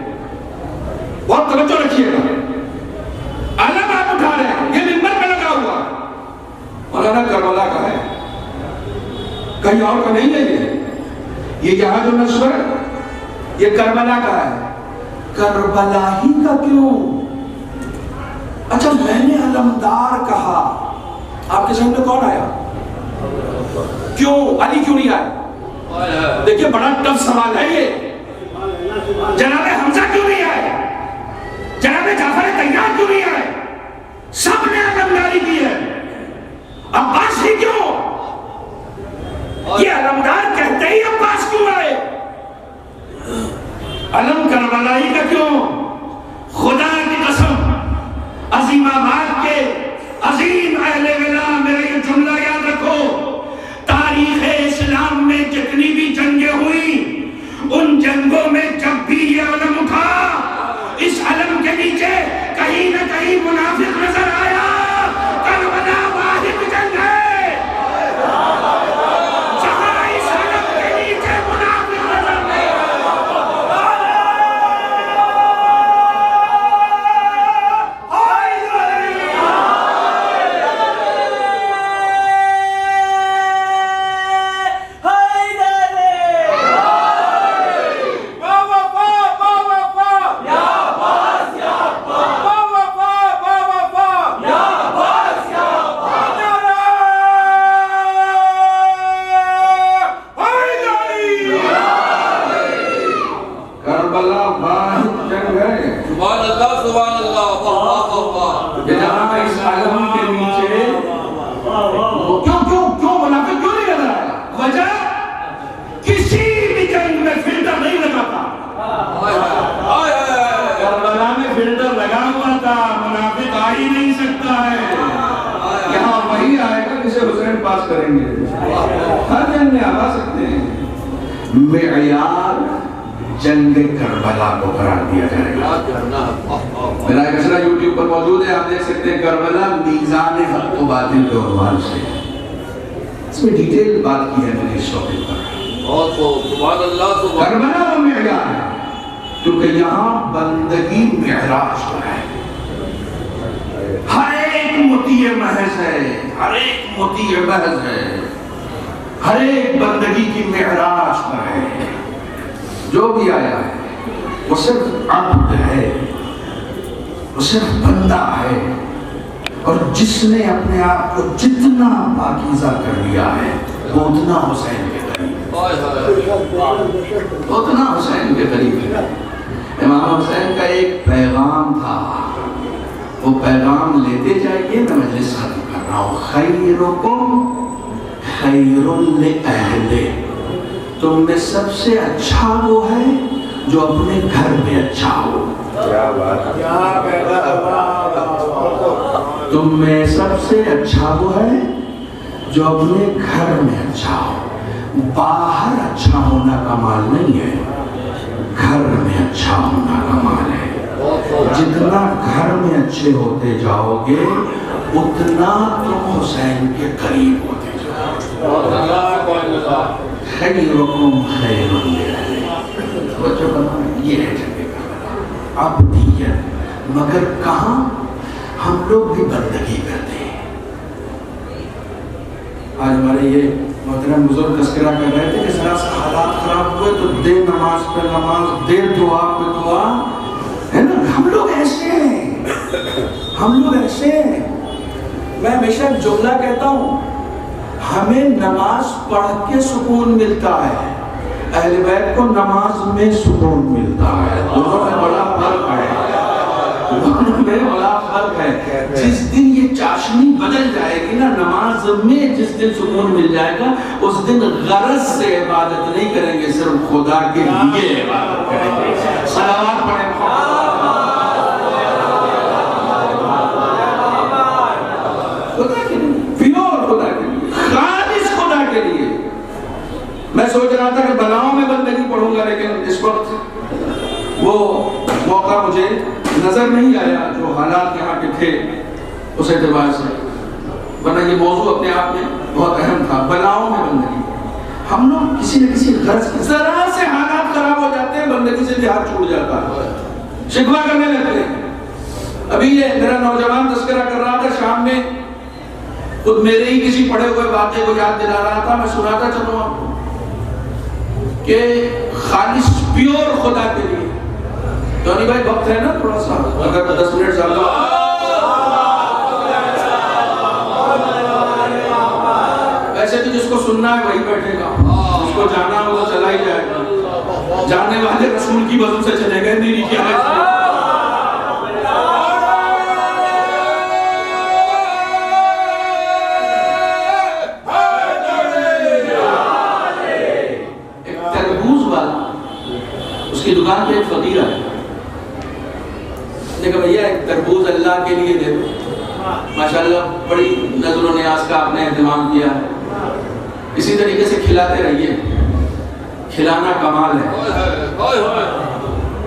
بہت توجہ رکھیے گا۔ علم آپ اٹھا رہے ہیں، یہ منبر پہ لگا ہوا مولانا کربلا کا ہے، کہیں اور کا نہیں ہے۔ یہ یہاں جو نصب ہے یہ کربلا کا ہے۔ کربلا ہی کا کیوں؟ اچھا میں نے علمدار کہا، آپ کے سامنے کون آیا؟ کیوں علی کیوں نہیں آیا؟ دیکھیں بڑا ٹف سوال ہے یہ۔ جناب حمزہ کیوں نہیں آئے؟ جناب جعفر طیار کیوں نہیں آئے؟ سب نے علمداری کی ہے، عباس ہی کیوں؟ یہ علمدار کہتے ہی عباس کیوں آئے؟ علم کربلائی کا کیوں؟ خدا کی قسم عظیم آباد کے عظیم اہل ولا، میرا یہ جملہ یاد رکھو، تاریخ اسلام میں جتنی بھی جنگیں ہوئی ان جنگوں میں جب بھی یہ علم اٹھا، اس علم کے نیچے کہیں نہ کہیں منافق نظر آیا۔ کربلا واحد جنگ ہے جہاں اس علم کے نیچے منافق نظر نہیں
آیا۔
بحث کریں گے، ہر جنگ میں آ سکتے ہیں۔ معیار جنگ کربلا کو قرار دیا جائے گا۔ میرا ایک اثر یوٹیوب پر موجود ہے، آپ دیکھ سکتے ہیں، کربلا میزان حق و باطل کے عنوان سے۔ اس میں ڈیٹیل بات کی ہے میں نے اس ٹاپک پر۔ کربلا وہ معیار ہے کیونکہ یہاں بندگی معراج کا ہے۔ ہر ایک مطیع محض ہے، ہر ایک مطیع محض ہے، ہر ایک بندگی کی معراج پر ہے۔ جو بھی آیا ہے وہ صرف عبد ہے، وہ صرف بندہ ہے، اور جس نے اپنے آپ کو جتنا پاکیزہ کر لیا ہے وہ اتنا حسین کے قریب، اتنا حسین کے قریب ہے۔ امام حسین کا ایک پیغام تھا، وہ پیغام لیتے جائیے، میں مجلس ختم کر رہا ہوں۔ خیرکم خیر لأہلہ، تم میں سب سے اچھا وہ ہے جو اپنے گھر میں اچھا ہو۔ تم میں سب سے اچھا وہ ہے جو اپنے گھر میں اچھا ہو۔ باہر اچھا ہونا کمال نہیں ہے، گھر میں اچھا ہونا کمال ہے۔ جتنا گھر میں اچھے ہوتے جاؤ گے اتنا تم حسین کے قریب ہوتے جاؤ گے۔ خیرکم خیر لأہلہ، توجہ بنائیں، یہ ہے جنگ کربلا، عبدیت۔ مگر کہاں؟ ہم لوگ بھی بندگی کرتے ہیں۔ آج ہمارے یہ محترم بزرگ تذکرہ کر رہے تھے کہ ذرا سا حالات خراب ہوئے تو دے نماز پہ نماز، دے دعا پہ دعا، ہے نا؟ ہم لوگ ایسے ہیں، ہم لوگ ایسے ہیں۔ میں ہمیشہ ایک جملہ کہتا ہوں، ہمیں نماز پڑھ کے سکون ملتا ہے، اہل بیت کو نماز میں سکون ملتا ہے۔ دونوں میں بڑا فرق ہے، دونوں میں بڑا فرق ہے۔ جس دن یہ چاشنی بدل جائے گی نا، نماز میں جس دن سکون مل جائے گا، اس دن غرض سے عبادت نہیں کریں گے، صرف خدا کے لیے عبادت کریں گے۔ صلوات پڑھیں، خدا کے لیے، پیور خدا کے لیے، خالص خدا کے لیے۔ میں سوچ رہا تھا کہ بلاؤں میں بندگی پڑھوں گا، لیکن اس وقت وہ موقع مجھے نظر نہیں آیا جو حالات یہاں کے تھے اس اعتبار سے، ورنہ یہ موضوع اپنے آپ میں بہت اہم تھا۔ بلاؤں میں بندگی، ہم لوگ کسی نہ کسی غرض کی، ذرا سے حالات خراب ہو جاتے ہیں، بندگی سے بھی ہاتھ چھوٹ جاتا ہے، شکوہ کرنے لگتے ہیں۔ ابھی یہ میرا نوجوان تذکرہ کر رہا تھا شام میں، خود میرے ہی کسی پڑھے ہوئے واقعے کو یاد دلا رہا تھا، میں سناتا چلوں آپ کو کہ خالص پیور خدا کے لیے۔ جونی بھائی وقت ہے نا تھوڑا سا، اگر 10 منٹ زیادہ، ویسے تو جس کو سننا ہے وہی بیٹھے گا، جس کو جانا ہوگا چلا ہی جائے گا، جاننے والے رسول کی وجہ سے چلے گئے، میری کیا ہے۔ اس کی دکان پہ ایک فقیر آیا، نے کہا بھیا ایک تربوز اللہ کے لیے دے دو۔ ماشاءاللہ بڑی نظر و نیاز کا آپ نے اہتمام کیا ہے، اسی طریقے سے کھلاتے رہیے، کھلانا کمال ہے۔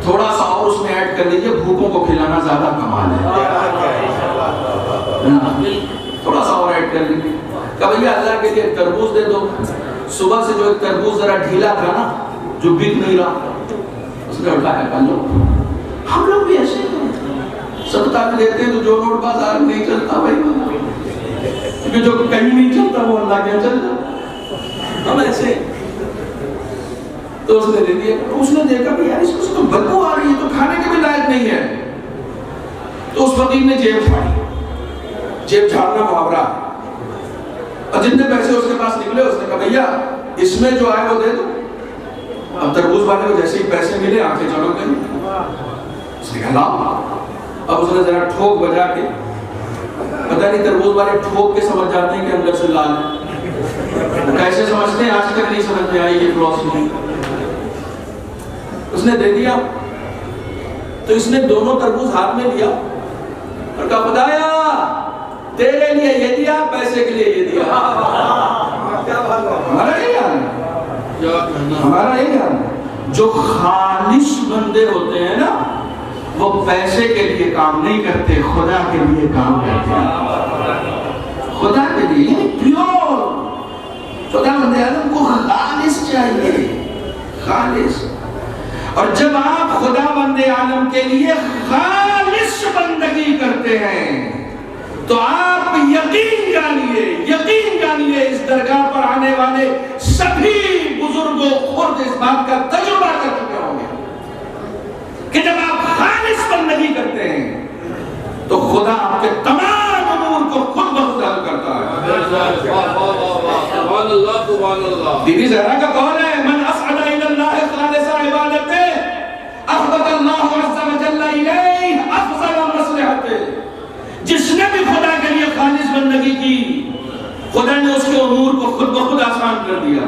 تھوڑا سا اور اس میں ایڈ کر لیجئے، بھوکوں کو کھلانا زیادہ کمال ہے، تھوڑا سا اور ایڈ کر لیجئے۔ کہا بھیا اللہ کے لیے ایک تربوز دے دو۔ صبح سے جو ایک تربوز ذرا ڈھیلا تھا نا، جو بک نہیں رہا، اس نے اٹھایا کہا لو۔ ہم لوگ بھی ایسے ہیں، صدقہ بھی دیتے ہیں تو جو نوٹ بازار میں نہیں چلتا بھائی، کیونکہ جو کہیں نہیں چلتا وہ اللہ کے چلتا، ہم ایسے ہیں۔ تو اس نے دے دیا، اس نے دیکھا کہ یار اس کو تو بدبو آ رہی ہے، تو کھانے کے بھی لائق نہیں ہے۔ تو اس فقیر نے جیب جھاڑی، جیب جھاڑنا محاورہ، اور جتنے پیسے اس کے پاس نکلے اس نے کہا بھیا اس میں جو آئے وہ دے دو۔ اب تربوز والے کو جیسے ہی پیسے ملے آنکھیں چمک گئی، اس نے کہا لاؤ۔ اب اس نے ذرا ٹھوک بجا کے، پتہ نہیں تربوز والے ٹھوک کے سمجھ جاتے ہیں کہ اندر سے لال ہے، کیسے سمجھتے ہیں آج تک نہیں سمجھ میں آئی یہ فلسفی۔ اس نے دے دیا، تو اس نے دونوں تربوز ہاتھ میں لیا اور کہا خدایا تیرے لیے یہ دیا، پیسے کے لیے یہ دیا. ہمارا یہ حال ہے، ہمارا یہ حال ہے. جو خالص بندے ہوتے ہیں نا وہ پیسے کے لیے کام نہیں کرتے، خدا کے لیے کام کرتے ہیں. خدا کے لیے پیور. خدا بندے آدم کو خالص چاہیے، خالص. اور جب آپ خدا بندے عالم کے لیے خالص بندگی کرتے ہیں تو آپ یقین جانیے اس درگاہ پر آنے والے سبھی بزرگوں خود اس بات کا تجربہ کر چکے ہوں گے کہ جب آپ خالص بندگی کرتے ہیں تو خدا آپ کے تمام امور کو خود بخود حل کرتا ہے. بی بی زہرا کا قول ہے من اسعد الی اللہ خالص عبادتہ احبط اللہ عز وجل الیہ افضل مصلحتہ. جس نے بھی خدا کے لیے خالص بندگی کی خدا نے اس کے امور کو خود بخود آسان کر دیا.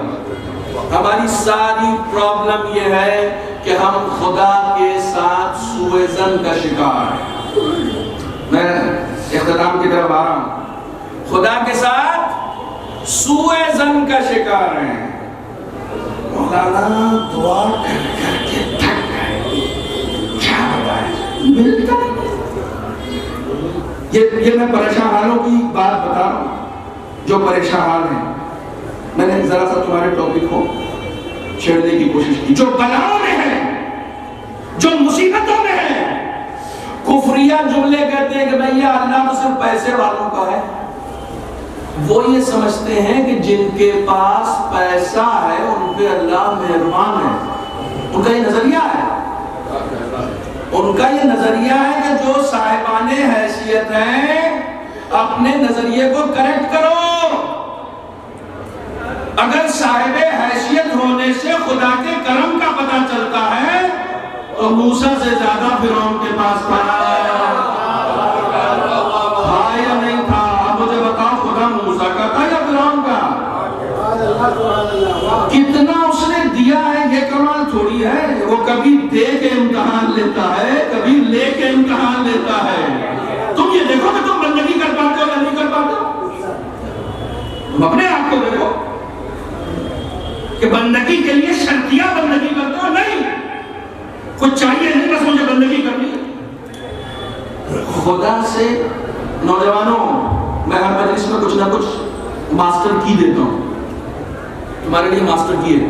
ہماری ساری پرابلم یہ ہے کہ ہم خدا کے ساتھ سوء ظن کا شکار ہیں. میں اختتام کی طرف آ رہا ہوں. خدا کے ساتھ سوء ظن کا شکار ہیں. مولانا دعا کر کر کے تھک گئے، کیا بتائیں ملتا. یہ میں پریشان حالوں کی بات بتا رہا ہوں جو پریشان حال ہیں. میں نے ذرا سا تمہارے ٹاپک کو چھیڑنے کی کوشش کی. جو بلاؤں میں ہے، جو مصیبتوں میں ہے، کفریہ جملے کہتے ہیں کہ بھیا اللہ تو صرف پیسے والوں کا ہے. وہ یہ سمجھتے ہیں کہ جن کے پاس پیسہ ہے ان پہ اللہ مہربان ہے. ان کا یہ نظریہ ہے، ان کا یہ نظریہ ہے کہ جو صاحبان حیثیت ہیں اپنے نظریے کو کریکٹ کرو. اگر صاحب حیثیت ہونے سے خدا کے کرم کا پتہ چلتا ہے تو موسیٰ سے زیادہ فرعون کے پاس تھا یا نہیں تھا؟ اب مجھے بتاؤ خدا موسیٰ کا تھا یا فرعون کا؟ کتنا اس نے دیا ہے یہ کمال تھوڑی ہے. وہ کبھی دے کے امتحان لیتا ہے، کبھی لے کے امتحان لیتا ہے. تم یہ دیکھو کہ تم بندگی کر پاتے ہو یا نہیں کر پاتے ہو. تم اپنے آپ کو دیکھو کہ بندگی کے لیے شرطیہ بندگی کرتے ہو. نہیں، کچھ چاہیے نہیں، بس مجھے بندگی کرنی ہے. خدا سے نوجوانوں میں ہر مجلس میں کچھ نہ کچھ ماسٹر کی دیتا ہوں. تمہارے لیے ماسٹر کی ہے،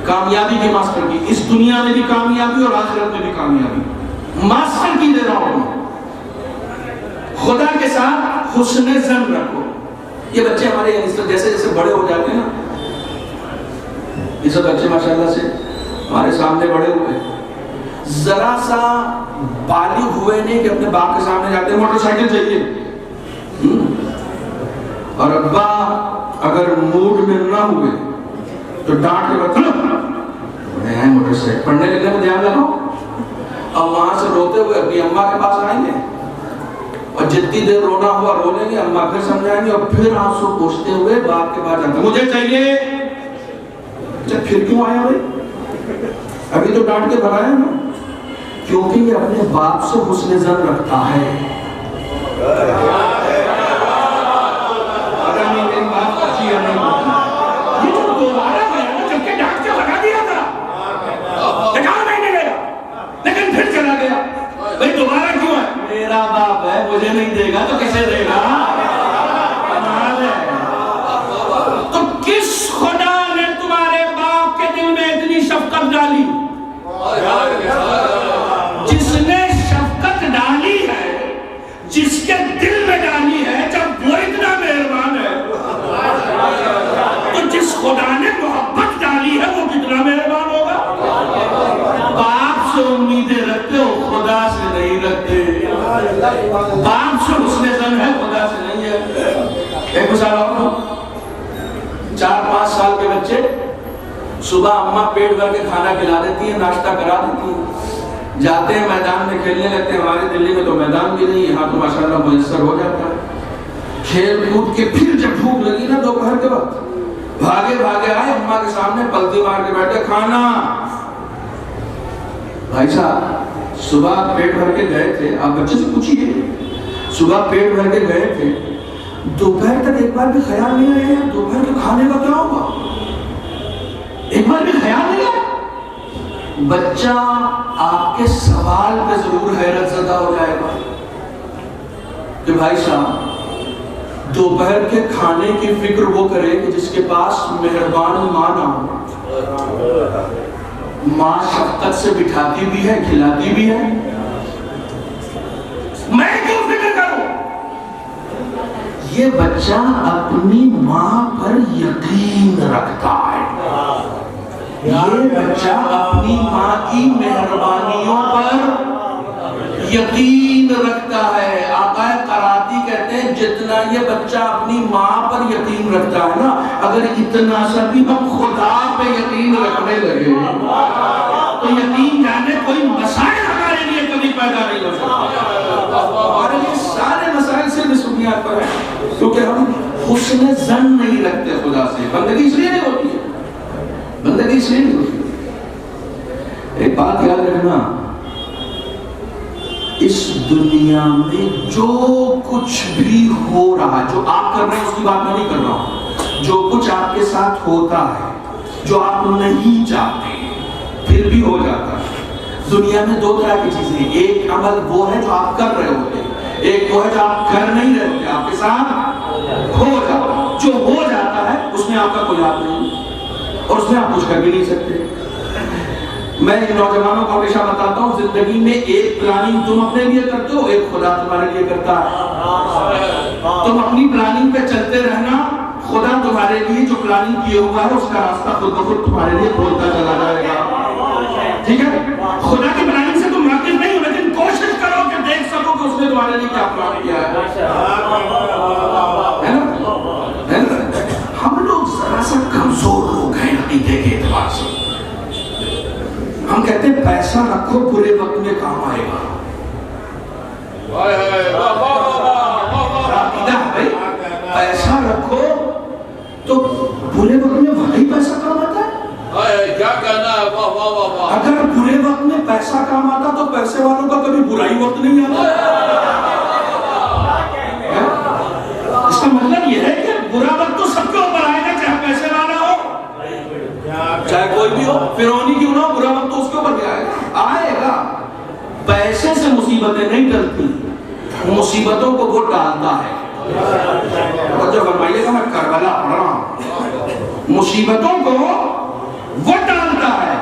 کامیابی کی ماسٹر کی، اس دنیا میں بھی کامیابی اور آخرت میں بھی کامیابی. ماسٹر کی دے رہا ہوں. خدا کے ساتھ حسن ظن رکھو. یہ بچے ہمارے جیسے جیسے بڑے ہو جاتے ہیں نا، یہ سب بچے ماشاءاللہ سے ہمارے سامنے بڑے ہوئے، ذرا سا بالغ ہوئے نہیں کہ اپنے باپ کے سامنے جاتے ہیں موٹر سائیکل چاہیے، اور ابا اگر موڈ میں نہ ہوئے تو ڈانٹ کے بچوں موٹر سائیکل پڑھنے لگنے میں دھیان رکھو. اب وہاں سے روتے ہوئے اپنی اماں کے پاس آئیں گے اور جتنی دیر رونا ہوا رو لیں گے، اماں پھر سمجھائیں گے اور پھر آنسو پوچھتے ہوئے باپ کے پاس جاتے مجھے چاہیے. اچھا پھر کیوں آیا بھائی؟ ابھی تو ڈانٹ کے بھگایا نا. کیونکہ یہ اپنے باپ سے حسن ظن رکھتا ہے. یہ جو دوبارہ گیا چل کے ڈانٹ کے بھگا دیا تھا، نہیں گیا لیکن پھر چلا گیا. بھائی دوبارہ کیوں ہے؟ میرا باپ ہے، مجھے نہیں دے گا تو کسے دے گا؟ تو کس خدا نے تمہارے باپ کے دل میں اتنی شفقت ڈالی؟ جس نے شفقت ڈالی ہے، جس کے دل میں ڈالی ہے، جب وہ اتنا مہربان ہے تو جس خدا نے محبت ڈالی ہے وہ کتنا مہربان ہوگا. باپ سے امیدیں رکھتے ہو، خدا سے نہیں رکھتے. باپ سے حسن ظن ہے، خدا سے نہیں ہے. ایک مثال اور، 4-5 سال کے بچے صبح اماں پیٹ بھر کے کھانا کھلا دیتی ہیں، ناشتہ کرا دیتی ہیں، جاتے ہیں میدان میں کھیلنے لگتے ہیں. ہمارے دلی میں تو میدان بھی نہیں، یہاں تو ماشاءاللہ میسر ہو جاتا ہے. کھیل کود کے پھر جب بھوک لگی نا دوپہر کے وقت، بھاگے بھاگے آئے اماں کے سامنے پلتی مار کے بیٹھے کھانا. بھائی صاحب صبح پیٹ بھر کے گئے تھے، آپ بچے سے پوچھئے صبح پیٹ بھر کے گئے تھے، دوپہر تک ایک بار بھی خیال نہیں آیا یار دوپہر کے کھانے کا کیا ہوگا، ایک بار بھی خیال نہیں آیا۔ بچہ آپ کے سوال پہ ضرور حیرت زدہ ہو جائے گا کہ بھائی صاحب دوپہر کے کھانے کی فکر وہ کرے کہ جس کے پاس مہربان ماں نہ ہو۔ ماں شفقت سے بٹھاتی بھی ہے، کھلاتی بھی ہے، میں کیوں فکر کروں؟ یہ بچہ اپنی ماں پر یقین رکھتا ہے، یہ بچہ اپنی ماں کی مہربانیوں پر یقین رکھتا ہے۔ آقا قراتی کہتے ہیں جتنا یہ بچہ اپنی ماں پر یقین رکھتا ہے نا، اگر اتنا سا بھی ہم خدا پہ یقین رکھنے لگے تو یقین جانے کوئی مسائل ہمارے لیے کبھی پیدا نہیں ہو سکتا۔ اور یہ سارے مسائل صرف اس بنیاد پر ہیں کیونکہ ہم حسن ظن نہیں رکھتے خدا سے۔ بندگی اس لیے نہیں ہوتی ہے، بندگی اس لیے نہیں ہوتی۔ ایک بات یاد رکھنا، اس دنیا میں جو کچھ بھی ہو رہا ہے، جو آپ کر رہے ہیں اس کی بات میں نہیں کر رہا ہوں، جو کچھ آپ کے ساتھ ہوتا ہے جو آپ نہیں چاہتے پھر بھی ہو جاتا ہے۔ دنیا میں دو طرح کی چیزیں ہیں، ایک عمل وہ ہے جو آپ کر رہے ہوتے ہیں، ایک وہ ہے جو آپ کر نہیں رہے ہوتے، آپ کے ساتھ ہو جاتا ہے۔ جو ہو جاتا ہے اس میں آپ کا کوئی ہاتھ نہیں اور اس میں آپ کچھ کر بھی نہیں سکتے۔ میں نوجوانوں کو ہمیشہ بتاتا ہوں زندگی میں ایک پلاننگ تم اپنے لیے کرتے ہو، ایک خدا تمہارے لیے کرتا ہے۔ تم اپنی پلاننگ پہ چلتے رہنا، خدا تمہارے لیے جو پلاننگ کیا ہوا ہے اس کا راستہ خود بخود تمہارے لیے کھولتا چلا جائے گا، ٹھیک ہے؟ خدا کی پلاننگ سے تم واقف نہیں ہو لیکن کوشش کرو کہ دیکھ سکو کہ اس نے تمہارے لیے کیا پلان کیا ہے نا؟ ہم لوگ ذرا سا کمزور لوگ ہیں عقیدے کے اعتبار سے۔ ہم کہتے ہیں پیسہ رکھو برے وقت میں کام آئے گا، پیسہ رکھو تو برے وقت میں واقعی پیسہ کام آتا ہے۔
کیا کہنا ہے؟ واہ واہ واہ واہ۔
اگر برے وقت میں پیسہ کام آتا تو پیسے والوں کا کبھی برائی وقت نہیں آتا۔ اس کا مطلب یہ ہے کہ برا وقت تو سب کے اوپر آئے گا، چاہے پیسے والا ہو چاہے کوئی بھی ہو، فرعونی کیوں نہ ہو، برا وقت تو اس کے اوپر بھی آئے گا۔ پیسے سے مصیبتیں نہیں ڈلتی، مصیبتوں کو وہ ڈالتا ہے۔ اور جو فرمائیے گا میں کربلا پڑھ رہا ہوں، مصیبتوں کو وہ ڈالتا ہے۔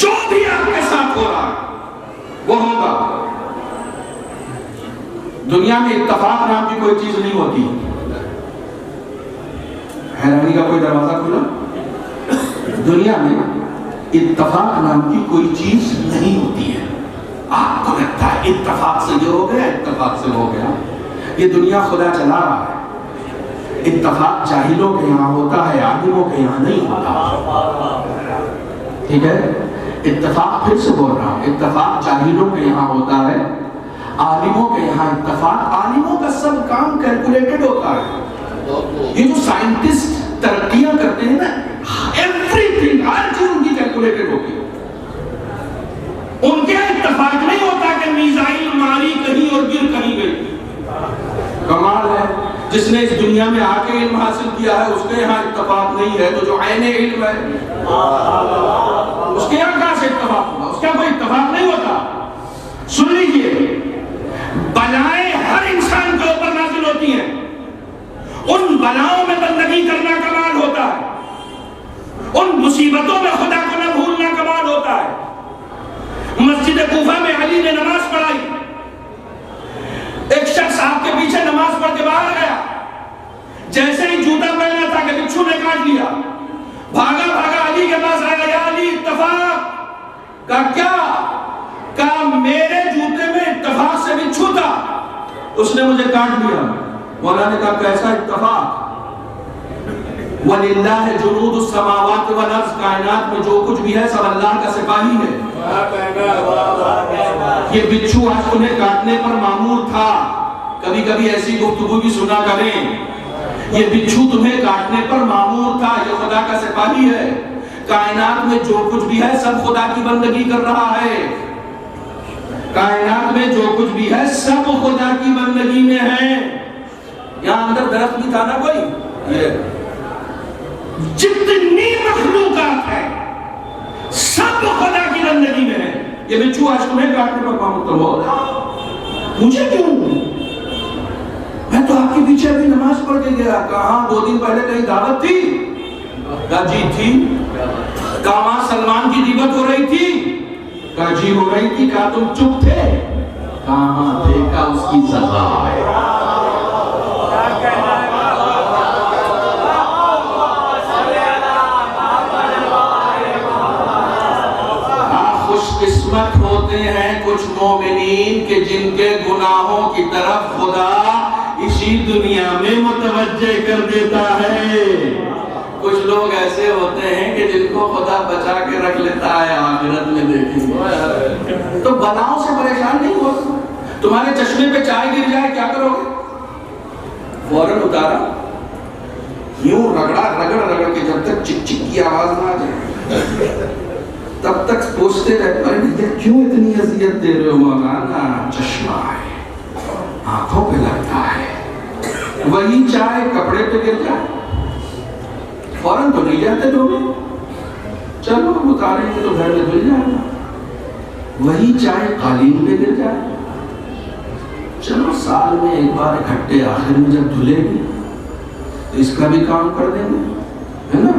جو بھی آپ کے ساتھ ہو رہا وہ ہوگا۔ دنیا میں اتفاق نام کی کوئی چیز نہیں ہوتی۔ حیرانی کا کوئی دروازہ کھلا؟ دنیا میں اتفاق نام کی کوئی چیز نہیں ہوتی ہے۔ آپ کو لگتا ہے اتفاق سے یہ ہو گیا، اتفاق سے ہو گیا، یہ دنیا خدا چلا رہا ہے۔ اتفاق جاہلوں کے یہاں ہوتا ہے، عالموں کے یہاں نہیں ہوتا، ٹھیک ہے؟ اتفاق پھر سے بول رہا ہوں، اتفاق جاہلوں کے یہاں ہوتا ہے، عالموں کے یہاں اتفاق، عالموں کا سب کام کیلکولیٹڈ ہوتا ہے۔ یہ جو سائنٹسٹ ترقیاں کرتے ہیں نا، ایوری تھنگ، ہر چیز ان کی کیلکولیٹڈ ہوتی ہے۔ ان کے اتفاق نہیں ہوتا کہ میزائل ماری کہیں اور گر کہیں گئی۔ کمال ہے، جس نے اس دنیا میں آ کے علم حاصل کیا ہے اس کے یہاں اتفاق نہیں ہے، تو جو عین علم ہے اس کے یہاں کہاں سے اتفاق ہوگا؟ اس کا کوئی اتفاق نہیں ہوتا۔ سن لیجئے، بلائیں ہر انسان کے اوپر نازل ہوتی ہیں، ان بلاؤں میں بندگی کرنا کمال ہوتا ہے، ان مصیبتوں میں خدا کو نہ بھولنا کمال ہوتا ہے۔ مسجد کوفہ میں علی نے نماز پڑھائی، ایک شخص آپ کے پیچھے نماز پڑھ کے باہر گیا، جیسے ہی جوتا پہنا تھا کہ بچھو نے کاٹ لیا، بھاگا بھاگا علی کے پاس آیا، یا علی اتفاق کا کیا؟ کہا میرے جوتے میں اتفاق سے بچھو تھا، اس نے مجھے کاٹ دیا۔ مولا نے کہا کیسا اتفاق؟ وَلِلَّهِ جُنُودُ السَّمَاوَاتِ وَالْأَرْضِ، کائنات میں جو کچھ بھی ہے سب اللہ کا سپاہی ہے۔ یہ بچھو آج تمہیں کاٹنے پر مامور تھا، کبھی کبھی ایسی گفتگو بھی سنا کریں، یہ بچھو تمہیں کاٹنے پر مامور تھا، یہ خدا کا سپاہی ہے، کائنات میں جو کچھ بھی ہے سب خدا کی بندگی کر رہا ہے۔ کائنات میں جو کچھ بھی ہے سب خدا کی بندگی میں ہے. یہاں اندر درخت بھی تھا نا کوئی, یہ جتنی مخلوقات ہے سب خدا کی بندگی میں ہے. یہ بچھو آج تمہیں کاٹنے پر پامتر ہو, مجھے کیوں؟ میں تو آپ کے پیچھے ابھی نماز پڑھ کے گیا. کہاں 2 دن پہلے کہیں دعوت تھی؟ کہا جی تھی. کہا وہاں سلمان کی غیبت ہو رہی تھی؟ کہا جی ہو رہی تھی. کہا تم چپ تھے؟ کہاں دیکھا اس کی سزا ہے. خوش قسمت ہوتے ہیں کچھ مومنین کہ جن کے گناہوں کی طرف خدا اسی دنیا میں متوجہ کر دیتا ہے. کچھ لوگ ایسے ہوتے ہیں کہ جن کو خدا بچا کے رکھ لیتا ہے, آخرت میں دیکھیں گے. تو بلاؤں سے پریشان نہیں ہو. تمہارے چشمے پہ چائے گر جائے کیا کرو گے؟ فوراً اتارا, یوں رگڑ کے جب تک چک چک کی آواز نہ آ جائے تب تک پوچھتے رہتے ہیں کیوں اتنی اذیت دے رہے ہو مولانا؟ چشمہ ہے, آنکھوں پہ لگتا ہے. وہی چائے کپڑے پہ گر جائے فوراً تو نہیں جاتے لوگ, چلو اتاریں گے تو گھر میں دھل جائے گا. وہی چائے قالین پہ گر جائے, چلو سال میں ایک بار اکٹھے آخر میں جب دھلے گی تو اس کا بھی کام کر دیں گے, ہے نا.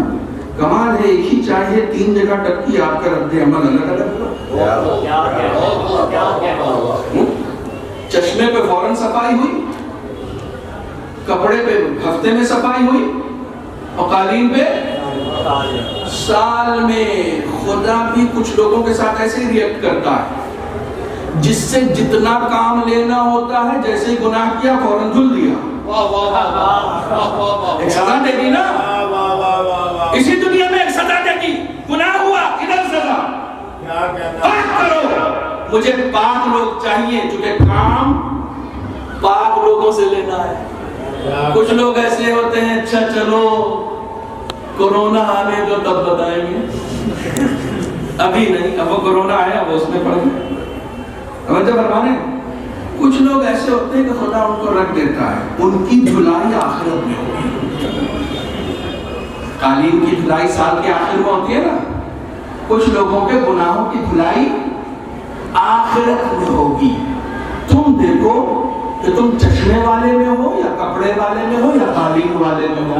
کمال ہے ایک ہی چاہیے 3 جگہ ٹکی آپ کا رد عمل الگ الگ. چشمے پہ فوراً صفائی ہوئی, کپڑے پہ ہفتے میں صفائی ہوئی, اور قالین پہ سال میں. خدا بھی کچھ لوگوں کے ساتھ ایسے ہی ریئیکٹ کرتا ہے جس سے جتنا کام لینا ہوتا ہے جیسے گناہ کیا فوراً دھل دیا. ایک سزا دے دی نا, اسی دنیا میں ایک سزا دے دی. گناہ ہوا ادھر سزا, پاک کرو. مجھے پاک لوگ چاہیے چونکہ کام پاک لوگوں سے لینا ہے. کچھ لوگ ایسے ہوتے ہیں اچھا چلو کورونا آنے دو تب بتائیں گے, ابھی نہیں. اب وہ کورونا آیا وہ اس میں پڑ گئے. توجہ فرمانے. کچھ لوگ ایسے ہوتے ہیں کہ خدا ان کو رکھ دیتا ہے, ان کی دھلائی آخرت میں ہوگی. قالین کی دھلائی سال کے آخر میں ہوتی ہے نا, کچھ لوگوں کے گناہوں کی دھلائی آخرت میں ہوگی. تم دیکھو کہ تم چشمے والے میں ہو یا کپڑے والے میں ہو یا قالین والے میں ہو,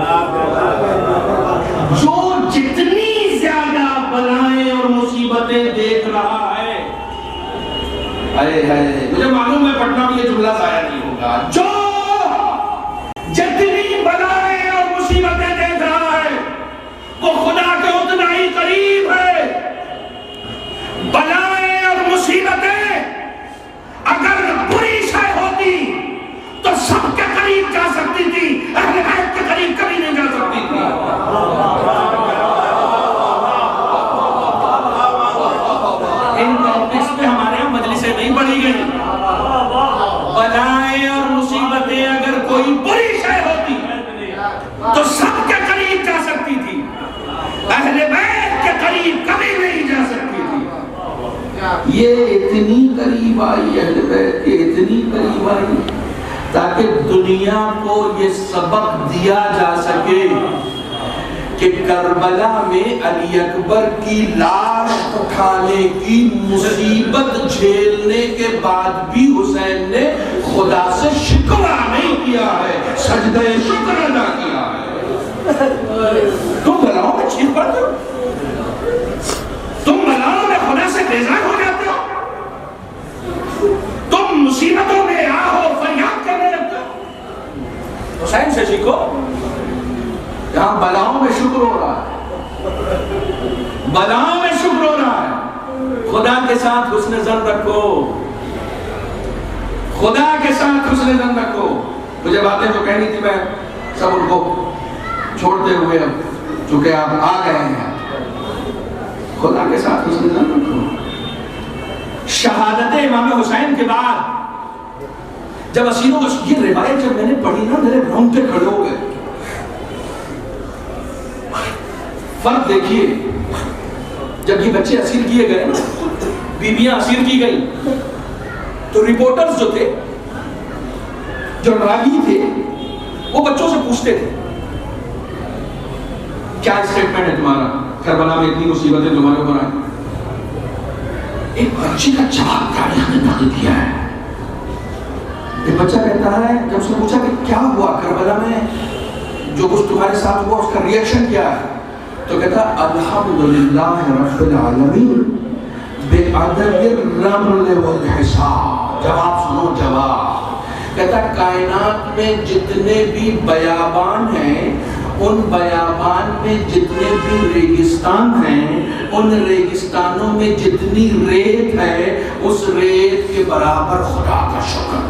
جو جتنی زیادہ بلائیں اور مصیبتیں دیکھ رہا ہے, مجھے معلوم ہے پٹنہ میں یہ جملہ ضائع نہیں ہوگا, جو جتنی بلائیں اور مصیبتیں دیکھ رہا ہے وہ خدا کے اتنا ہی قریب ہے. بلائیں اور مصیبتیں اگر بری شے ہوتی تو سب کے قریب جا سکتی تھی, اہل بیت کے قریب کبھی نہیں جا سکتی تھی. ان ٹاپکس پہ ہمارے یہاں مجلسیں نہیں پڑھی گئی. بلائیں اور مصیبتیں اگر کوئی بری شے ہوتی تو سب کے قریب جا سکتی تھی, اہل بیت کے قریب کبھی نہیں جا سکتی تھی. یہ اتنی قریب آئی اہل بیت کے, اتنی قریب آئی تاکہ دنیا کو یہ سبق دیا جا سکے کہ کربلا میں علی اکبر کی لاش اٹھانے کی مصیبت جھیلنے کے بعد بھی حسین نے خدا سے شکوہ نہیں کیا ہے, سجدہ شکر ادا کیا ہے. تم بلاؤں میں چیخ پڑتے ہو, تم بلاؤں میں خدا سے بیزار ہو جاتے ہو, تم مصیبتوں میں آہو فریاد کرنے لگتے ہو. حسین سے سیکھو, یہاں بلاؤں میں شکر ہو رہا ہے, بلاؤں میں شکر ہو رہا ہے. خدا کے ساتھ حسن ظن رکھو, خدا کے ساتھ حسن ظن رکھو. مجھے باتیں جو کہنی تھی میں سب ان کو چھوڑتے ہوئے اب چونکہ آپ آ گئے ہیں, خدا کے ساتھ حسن ظن رکھو. شہادت امام حسین کے بعد جب اسیروں کو یہ روایت جب میں نے پڑھی نا میرے رونگٹے کھڑے ہو گئے. فرق دیکھیے, جب یہ بچے اسیر کیے گئے نا, بیویاں اسیر کی گئی,
تو رپورٹرز جو تھے، جو راوی تھے، وہ بچوں سے پوچھتے تھے کیا اسٹیٹمنٹ ہے تمہارا، کربلا میں اتنی مصیبتیں تمہارے اوپر آئیں؟ ایک بچے کا جواب تاریخ نے نقل کیا ہے. ایک بچہ کہتا ہے جب اس نے پوچھا کہ کیا ہوا کربلا میں، جو کچھ تمہارے ساتھ ہوا اس کا ریئیکشن کیا ہے، تو کہتا الحمدللہ رب العالمین بعدد الرمل والحساب. جواب سنو، جواب. کہتا کائنات میں جتنے بھی بیابان ہیں، ان بیابان میں جتنے بھی ریگستان ہیں، ان ریگستانوں میں جتنی ریت ہے، اس ریت کے برابر خدا کا شکر.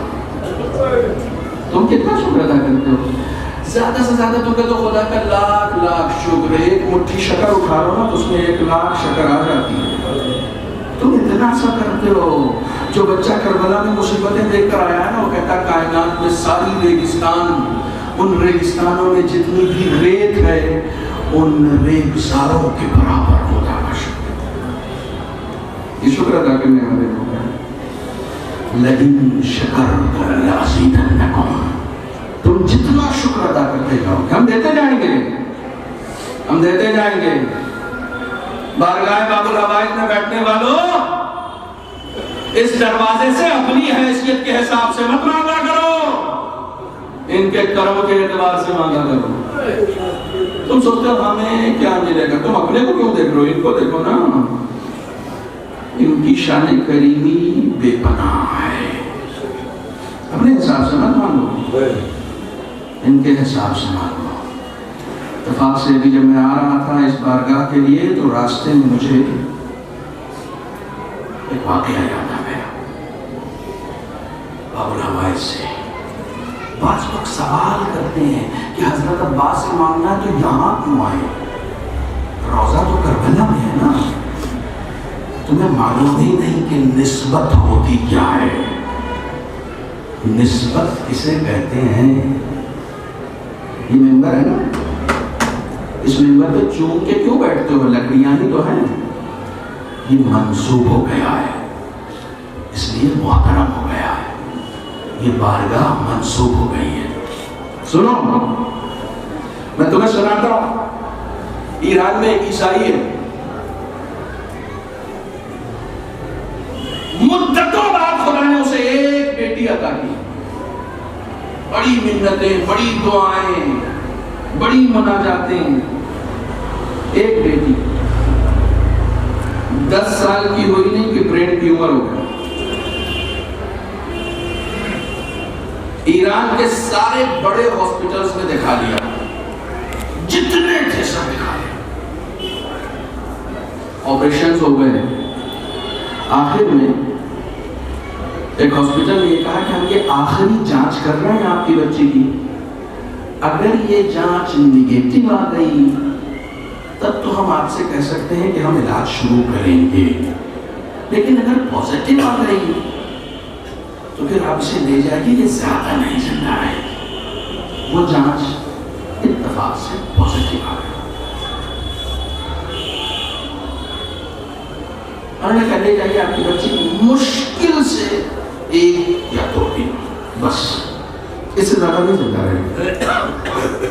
تم کتنا شکر ادا کرتے ہو؟ زیادہ سے زیادہ تم کہتے ہو خدا کا لاکھ لاکھ شکر. ایک مٹھی شکر اٹھا رہا ہو نا تو اس میں 1,00,000 شکر آ جاتی ہے. تم اتنا سا کرتے ہو. جو بچہ کربلا میں مصیبتیں دیکھ کر آیا ہے نا، وہ کہتا ہے کائنات میں ساری ریگستان، ان ریگستانوں میں جتنی بھی ریت ہے، ان ریگستانوں کے برابر خدا کا شکر. یہ شکر ادا کرنے والے لوگ ہیں. لئن شکرتم لأزیدنکم. تم جتنا شکر ادا کرتے جاؤ گے، ہم دیتے جائیں گے، ہم دیتے جائیں گے. بارگاہ باب العوائد میں بیٹھنے والوں، اس دروازے سے اپنی حیثیت کے حساب سے مت مانگا کرو، ان کے کرم کے اعتبار سے مانگا کرو. تم سوچتے ہو ہمیں کیا ملے گا، تم اپنے کو کیوں دیکھ رہے ہو؟ ان کو دیکھو نا. ان کی شان کریمی بے پناہ ہے. اپنے حساب سے مت مانگو، ان کے حساب سے مانگو. اتفاق سے بھی جب میں آ رہا تھا اس بارگاہ کے لیے تو راستے میں مجھے ایک واقعہ یاد آ گیا باب العوائد سے. بعض لوگ سوال کرتے ہیں کہ حضرت عباس سے مانگنا ہے تو یہاں کیوں آئے؟ روزہ تو کربلا میں ہے نا. تمہیں معلوم ہی نہیں کہ نسبت ہوتی کیا ہے. نسبت کسے کہتے ہیں؟ یہ ممبر ہے نا، اس ممبر پہ چون کے کیوں بیٹھتے ہو؟ لکڑیاں ہی تو ہیں. یہ منسوب ہو گیا ہے، اس لیے محترم ہو گیا ہے. یہ بارگاہ منسوب ہو گئی ہے. سنو، میں تمہیں سناتا ہوں. ایران میں ایک عیسائی ہے، مدتوں بعد خدا نے اسے ایک بیٹی عطا کی. بڑی منتیں، بڑی دعائیں، بڑی مناجاتیں. ایک بیٹی 10 سال کی ہوئی نہیں کہ برین ٹیومر ہو گیا. ایران کے سارے بڑے ہاسپٹلز میں دکھا لیا، جتنے تھے سب دکھا لیا. آپریشنز ہو گئے. آخر میں ایک ہاسپٹل نے یہ کہا کہ ہم یہ آخری جانچ کر رہے ہیں آپ کی بچی کی. اگر یہ جانچ نگیٹو آ گئی تب تو ہم آپ سے کہہ سکتے ہیں کہ ہم علاج شروع کریں گے، لیکن اگر پازیٹیو آ گئی تو پھر آپ اسے لے جائے گی، یہ زیادہ نہیں زندہ رہے گی. وہ جانچ اتفاق سے پازیٹیو آ گئی. انہوں نے کہا لے جائیے آپ کی بچی مشکل سے 1 یا 2 دن، بس اس سے زیادہ نہیں زندہ رہے گی.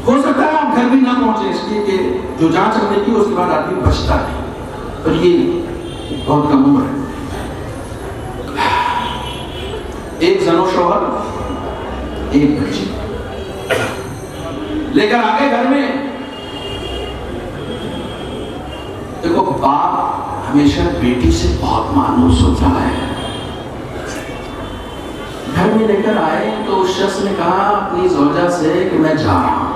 ہو سکتا ہے آپ گھر بھی نہ پہنچے، اس لیے کہ جو جانچ ہم نے کی اس کے بعد آدمی بچتا نہیں، پر یہ بہت کم عمر ہے. ایک زن و شوہر، ایک بچی لے کر آگے گھر میں. دیکھو باپ ہمیشہ بیٹی سے بہت مانوس ہوتا ہے. گھر میں لے کر آئے تو اس شخص نے کہا اپنی زوجہ سے کہ میں جا رہا ہوں،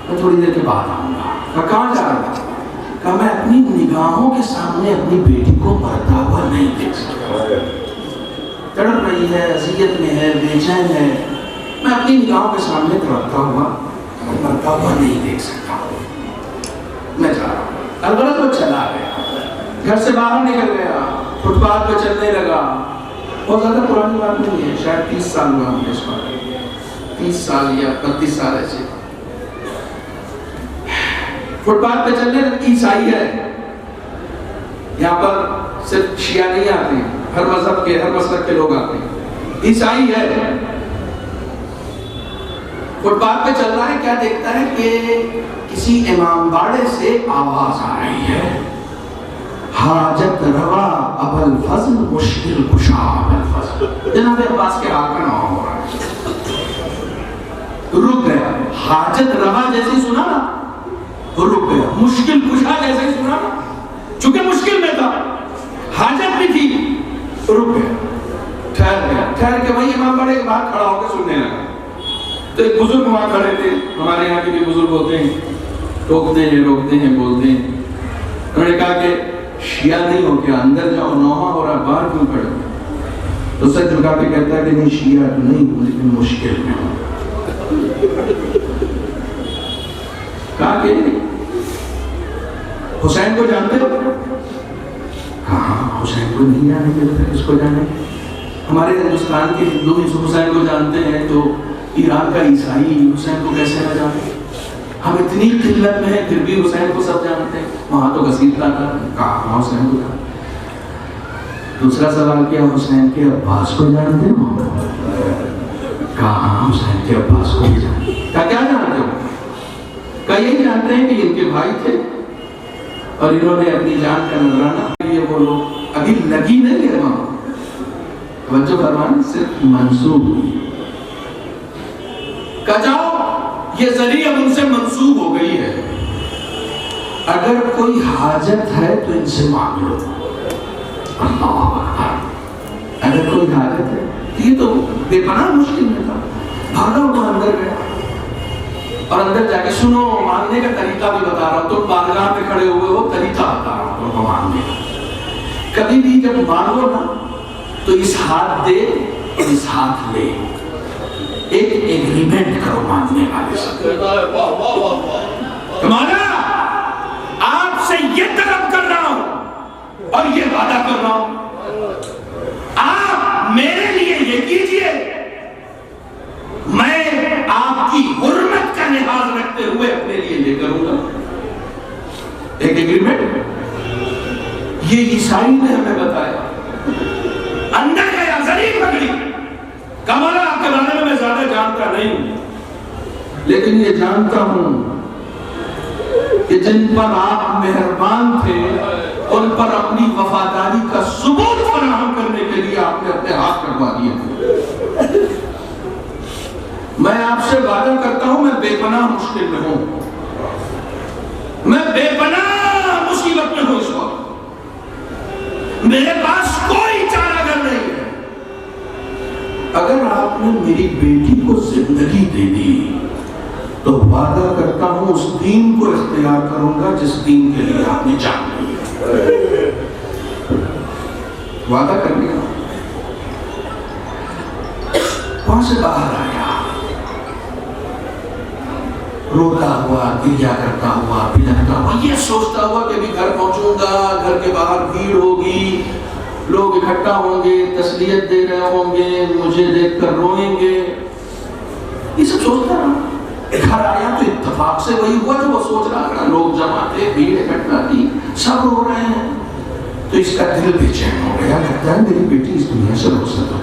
میں تھوڑی دیر کے بعد آؤں گا. کہا کہاں جا رہا ہے؟ کہا میں اپنی نگاہوں کے سامنے اپنی بیٹی کو مرتا ہوا نہیں دیکھ سکتا. تڑپ رہی ہے، اذیت میں ہے، بے چین ہے، میں اپنی نگاہوں کے سامنے تڑپتا ہوا مرتا ہوا نہیں دیکھ سکتا. میں جا رہا ہوں. البتہ وہ چلا گیا، گھر سے باہر نکل گیا، فٹ پاتھ پہ چلنے لگا. بہت زیادہ پرانی بات نہیں ہے، شاید 30 سال ہوا ہم نے اس بات، 30 سال یا 32 سال ایسے. فٹ پاتھ پہ چلنے لگا. عیسائی ہے، یہاں پر صرف شیعہ نہیں آتے ہیں، ہر مذہب کے ہر مسلک کے لوگ آتے ہیں. عیسائی ہے, فٹ پاتھ پہ چل رہا ہے, کیا دیکھتا ہے کہ کسی امام باڑے سے آواز آ رہی ہے, حاجت روا ابو الفضل مشکل کشا ابو الفضل. جناب عباس کے آقا نام ہو رہا ہے. رک گیا, حاجت روا جیسے سنا نا رک گیا, مشکل کشا جیسے سنا نا, چونکہ مشکل میں تھا, حاجت بھی تھی, رک گیا, ٹھہر کے وہی امام باڑے کے باہر کھڑا ہو کے سننے لگا. تو ایک بزرگ وہاں کھڑے تھے, ہمارے یہاں کے بھی بزرگ ہوتے ہیں, روکتے ہیں بولتے ہیں. انہوں نے کہا کہ شیعہ نہیں ہو کیا, اندر جاؤ, نوحہ ہو رہا, باہر کیوں کھڑے ہو؟ تو سر جھکا کے کہتا ہے کہ نہیں شیعہ تو نہیں ہوں لیکن مشکل میں ہوں. کہا کہ حسین کو جانتے ہو؟ کہاں حسین کو نہیں جانے کے تو کس کو جانے؟ ہمارے ہندوستان کے ہندو حسین کو جانتے ہیں تو ایران کا عیسائی حسین کو کیسے نہ جانے؟ ہم اتنی قلت میں ہیں پھر بھی حسین کو سب جانتے ہیں. وہاں تو گھسیٹتا تھا, کہاں حسین کو جانتے؟ دوسرا سوال کیا, حسین کے عباس کو جانتے ہو؟ کہاں حسین کے عباس کو بھی جانتے؟ کیا جانتے ہو؟ کیا یہی جانتے ہیں کہ ان کے بھائی تھے اور انہوں نے اپنی جان کا نذرانہ یہ وہ لوگ ابھی لگی نہیں ہے وہاں. توجہ فرمائیں, صرف منسوب ہوئی. کہا جاؤ یہ ذریعہ اب ان سے منسوب ہو گئی ہے, اگر کوئی حاجت ہے تو ان سے مانگ لو. اللہ اکبر. اگر کوئی حاجت ہے, یہ تو بے پناہ مشکل میں تھا, بھاگا ہوا اندر گیا اور اندر جا کے سنو, مانگنے کا طریقہ بھی بتا رہا ہوں, تو بارگاہ پہ کھڑے ہوئے وہ طریقہ بتا رہا ہوں تو مانگنے کا. کبھی بھی جب مانگو نا تو اس ہاتھ دے اور اس ہاتھ لے, ایک ایگریمنٹ کرو مانگنے والے سے. تمہارا آپ سے یہ طلب کر رہا ہوں اور یہ وعدہ کر رہا ہوں, آپ میرے لیے یہ کیجئے, میں آپ کی حرمت کا لحاظ رکھتے ہوئے اپنے لیے یہ کروں گا. ایک ایگریمنٹ یہ عیسائی نے ہمیں بتایا. اندر گیا, ضریب پکڑی, کمالا آپ کے بارے میں زیادہ جانتا نہیں ہوں, لیکن یہ جانتا ہوں کہ جن پر آپ مہربان تھے ان پر اپنی وفاداری کا ثبوت فراہم کرنے کے لیے آپ نے اپنے ہاتھ کٹوا دیے. میں آپ سے وعدہ کرتا ہوں میں بے پناہ مشکل میں ہوں, میں بے پناہ مصیبت میں ہوں اس وقت, میرے پاس کوئی چارہ گر نہیں ہے. اگر آپ نے میری بیٹی کو زندگی دے دی تو وعدہ کرتا ہوں اس دین کو اختیار کروں گا جس دین کے لیے آپ نے جان لی. وعدہ کر لیا. وہاں سے باہر آیا, روتا ہوا, گریا کرتا ہوا, بلکتا ہوا, یہ سوچتا ہوا کہ ابھی گھر پہنچوں گا, گھر کے باہر بھیڑ ہوگی, لوگ اکٹھا ہوں گے, تسلیت دے رہے ہوں گے, مجھے دیکھ کر روئیں گے, یہ سب سوچتا رہا. گھر آیا تو اتفاق سے وہی ہوا جو وہ سوچ رہا تھا. لوگ جمع تھے, بھیڑ اکٹھا تھی, سب رو رہے ہیں, تو اس کا دل بے چین ہو گیا. لگتا ہے میری بیٹی اس دنیا سے رخصت ہو.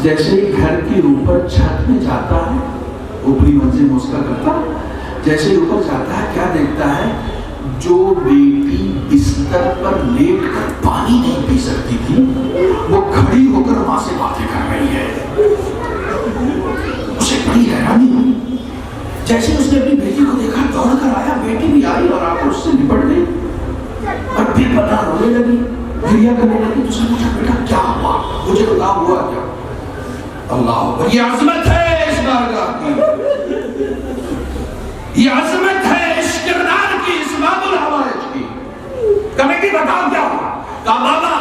جیسے ہی گھر کے اوپر چھت میں جاتا ہے, اوپری منزل میں اس کا کرتا, جیسے ہی اوپر جاتا ہے کیا دیکھتا ہے, جو بیٹی بستر پر لیٹ کر پانی نہیں پی سکتی تھی وہ کھڑی ہو کر وہاں سے باتیں کر رہی ہے. اسے بڑی حیرانی ہوئی. جیسے اس نے اپنی بیٹی کو دیکھا دوڑ کر آیا, بیٹی بھی آئی اور آ کر اس سے نپٹ گئی اور پھر پتا رونے لگی, گریا کرنے لگی. تو اس نے پوچھا بیٹا کیا ہوا, مجھے بتا ہوا کیا؟ اللہ اکبر, یہ عظمت ہے اس بارگاہ کی, یہ عظمت ہے اس کردار کی, اس باب الحوائج کی. کمیٹی بتاؤ کیا ہوا؟ کہا بابا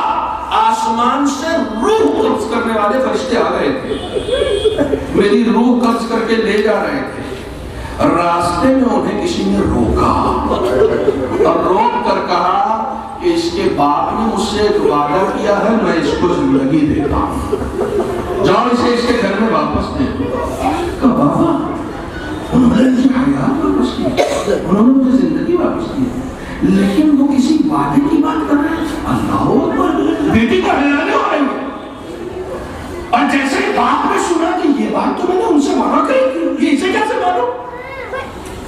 آسمان سے روح قبض کرنے والے فرشتے آ رہے تھے, میری روح قبض کر کے لے جا رہے تھے. راستے میں انہیں کسی نے روکا اور روک کر کہا کہ اس کے باپ نے مجھ سے ایک وعدہ کیا ہے, میں اس کو زندگی دیتا ہوں, جاؤ اسے اس کے گھر میں واپس دے. کہا بابا انہوں نے مجھے حیات واپس کی, انہوں نے مجھے زندگی واپس کی. لیکن وہ کسی وعدے کی بات کر رہے ہیں. اللہ اکبر. بیٹی کو ہلانے ہو رہی ہے اور جیسے باپ نے سنا کہ یہ بات تو میں نے ان سے مانا کہی تھی, یہ اسے کیسے مانو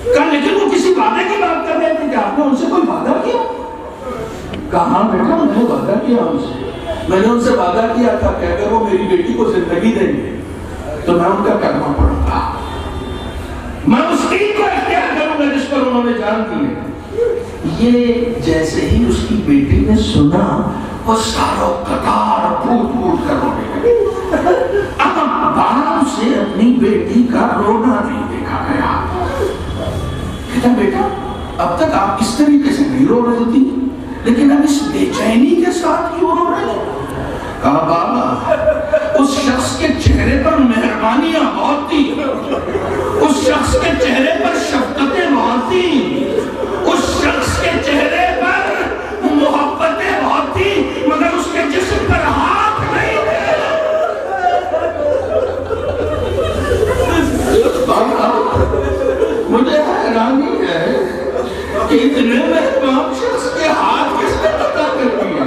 کہا, لیکن وہ کسی وعدے کی بات کر رہے تھے کہ آپ نے ان سے کوئی وعدہ کیا. کہاں بیٹا میں نے وعدہ کیا ان سے, میں نے ان سے وعدہ کیا تھا کہ اگر وہ میری بیٹی کو زندگی دیں گے تو میں ان کا کلمہ پڑھوں گا, میں اس دین کو اختیار کروں گا جس پر انہوں نے جان دی ہے. یہ جیسے ہی اس کی بیٹی نے سنا وہ ساروں قطار پھوٹ پھوٹ کر رونے لگے. اب باپ سے اپنی بیٹی کا رونا نہیں دیکھا گیا. کہتا بیٹا اب تک آپ اس طریقے سے نہیں رو رہی تھی, لیکن اب اس بے چینی کے ساتھ کیوں رو رہے ہیں؟ کہا بابا اس شخص کے چہرے پر مہربانیاں بہت تھی, اس شخص کے چہرے پر شفقتیں بہت تھی, اس شخص کے چہرے پر محبتیں بہت تھی, مگر اس کے جسم پر ہاتھ نہیں تھے. مجھے حیرانی ہے کہ اتنے مہربان شخص کے ہاتھ کس نے قطع کر دیے,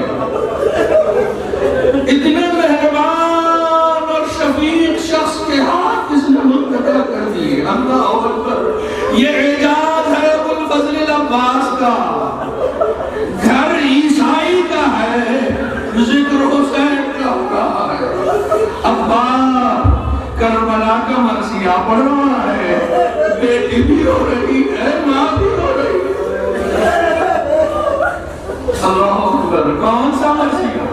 اتنے مہربان اور شفیق شخص کے ہاتھ کس نے منقطع کر دیے. اللہ اکبر. یہ اعجاز ہے ابوالفضل العباس کا, گھر عیسائی کا ہے, ذکر حسین کا ہو رہا ہے. ابا کربلا کا مرثیہ پڑھ رہا ہے, بیٹی بھی ہو رہی ہے, ماں بھی ہو رہی ہے. اللہ اکبر. کون سا مرثیہ,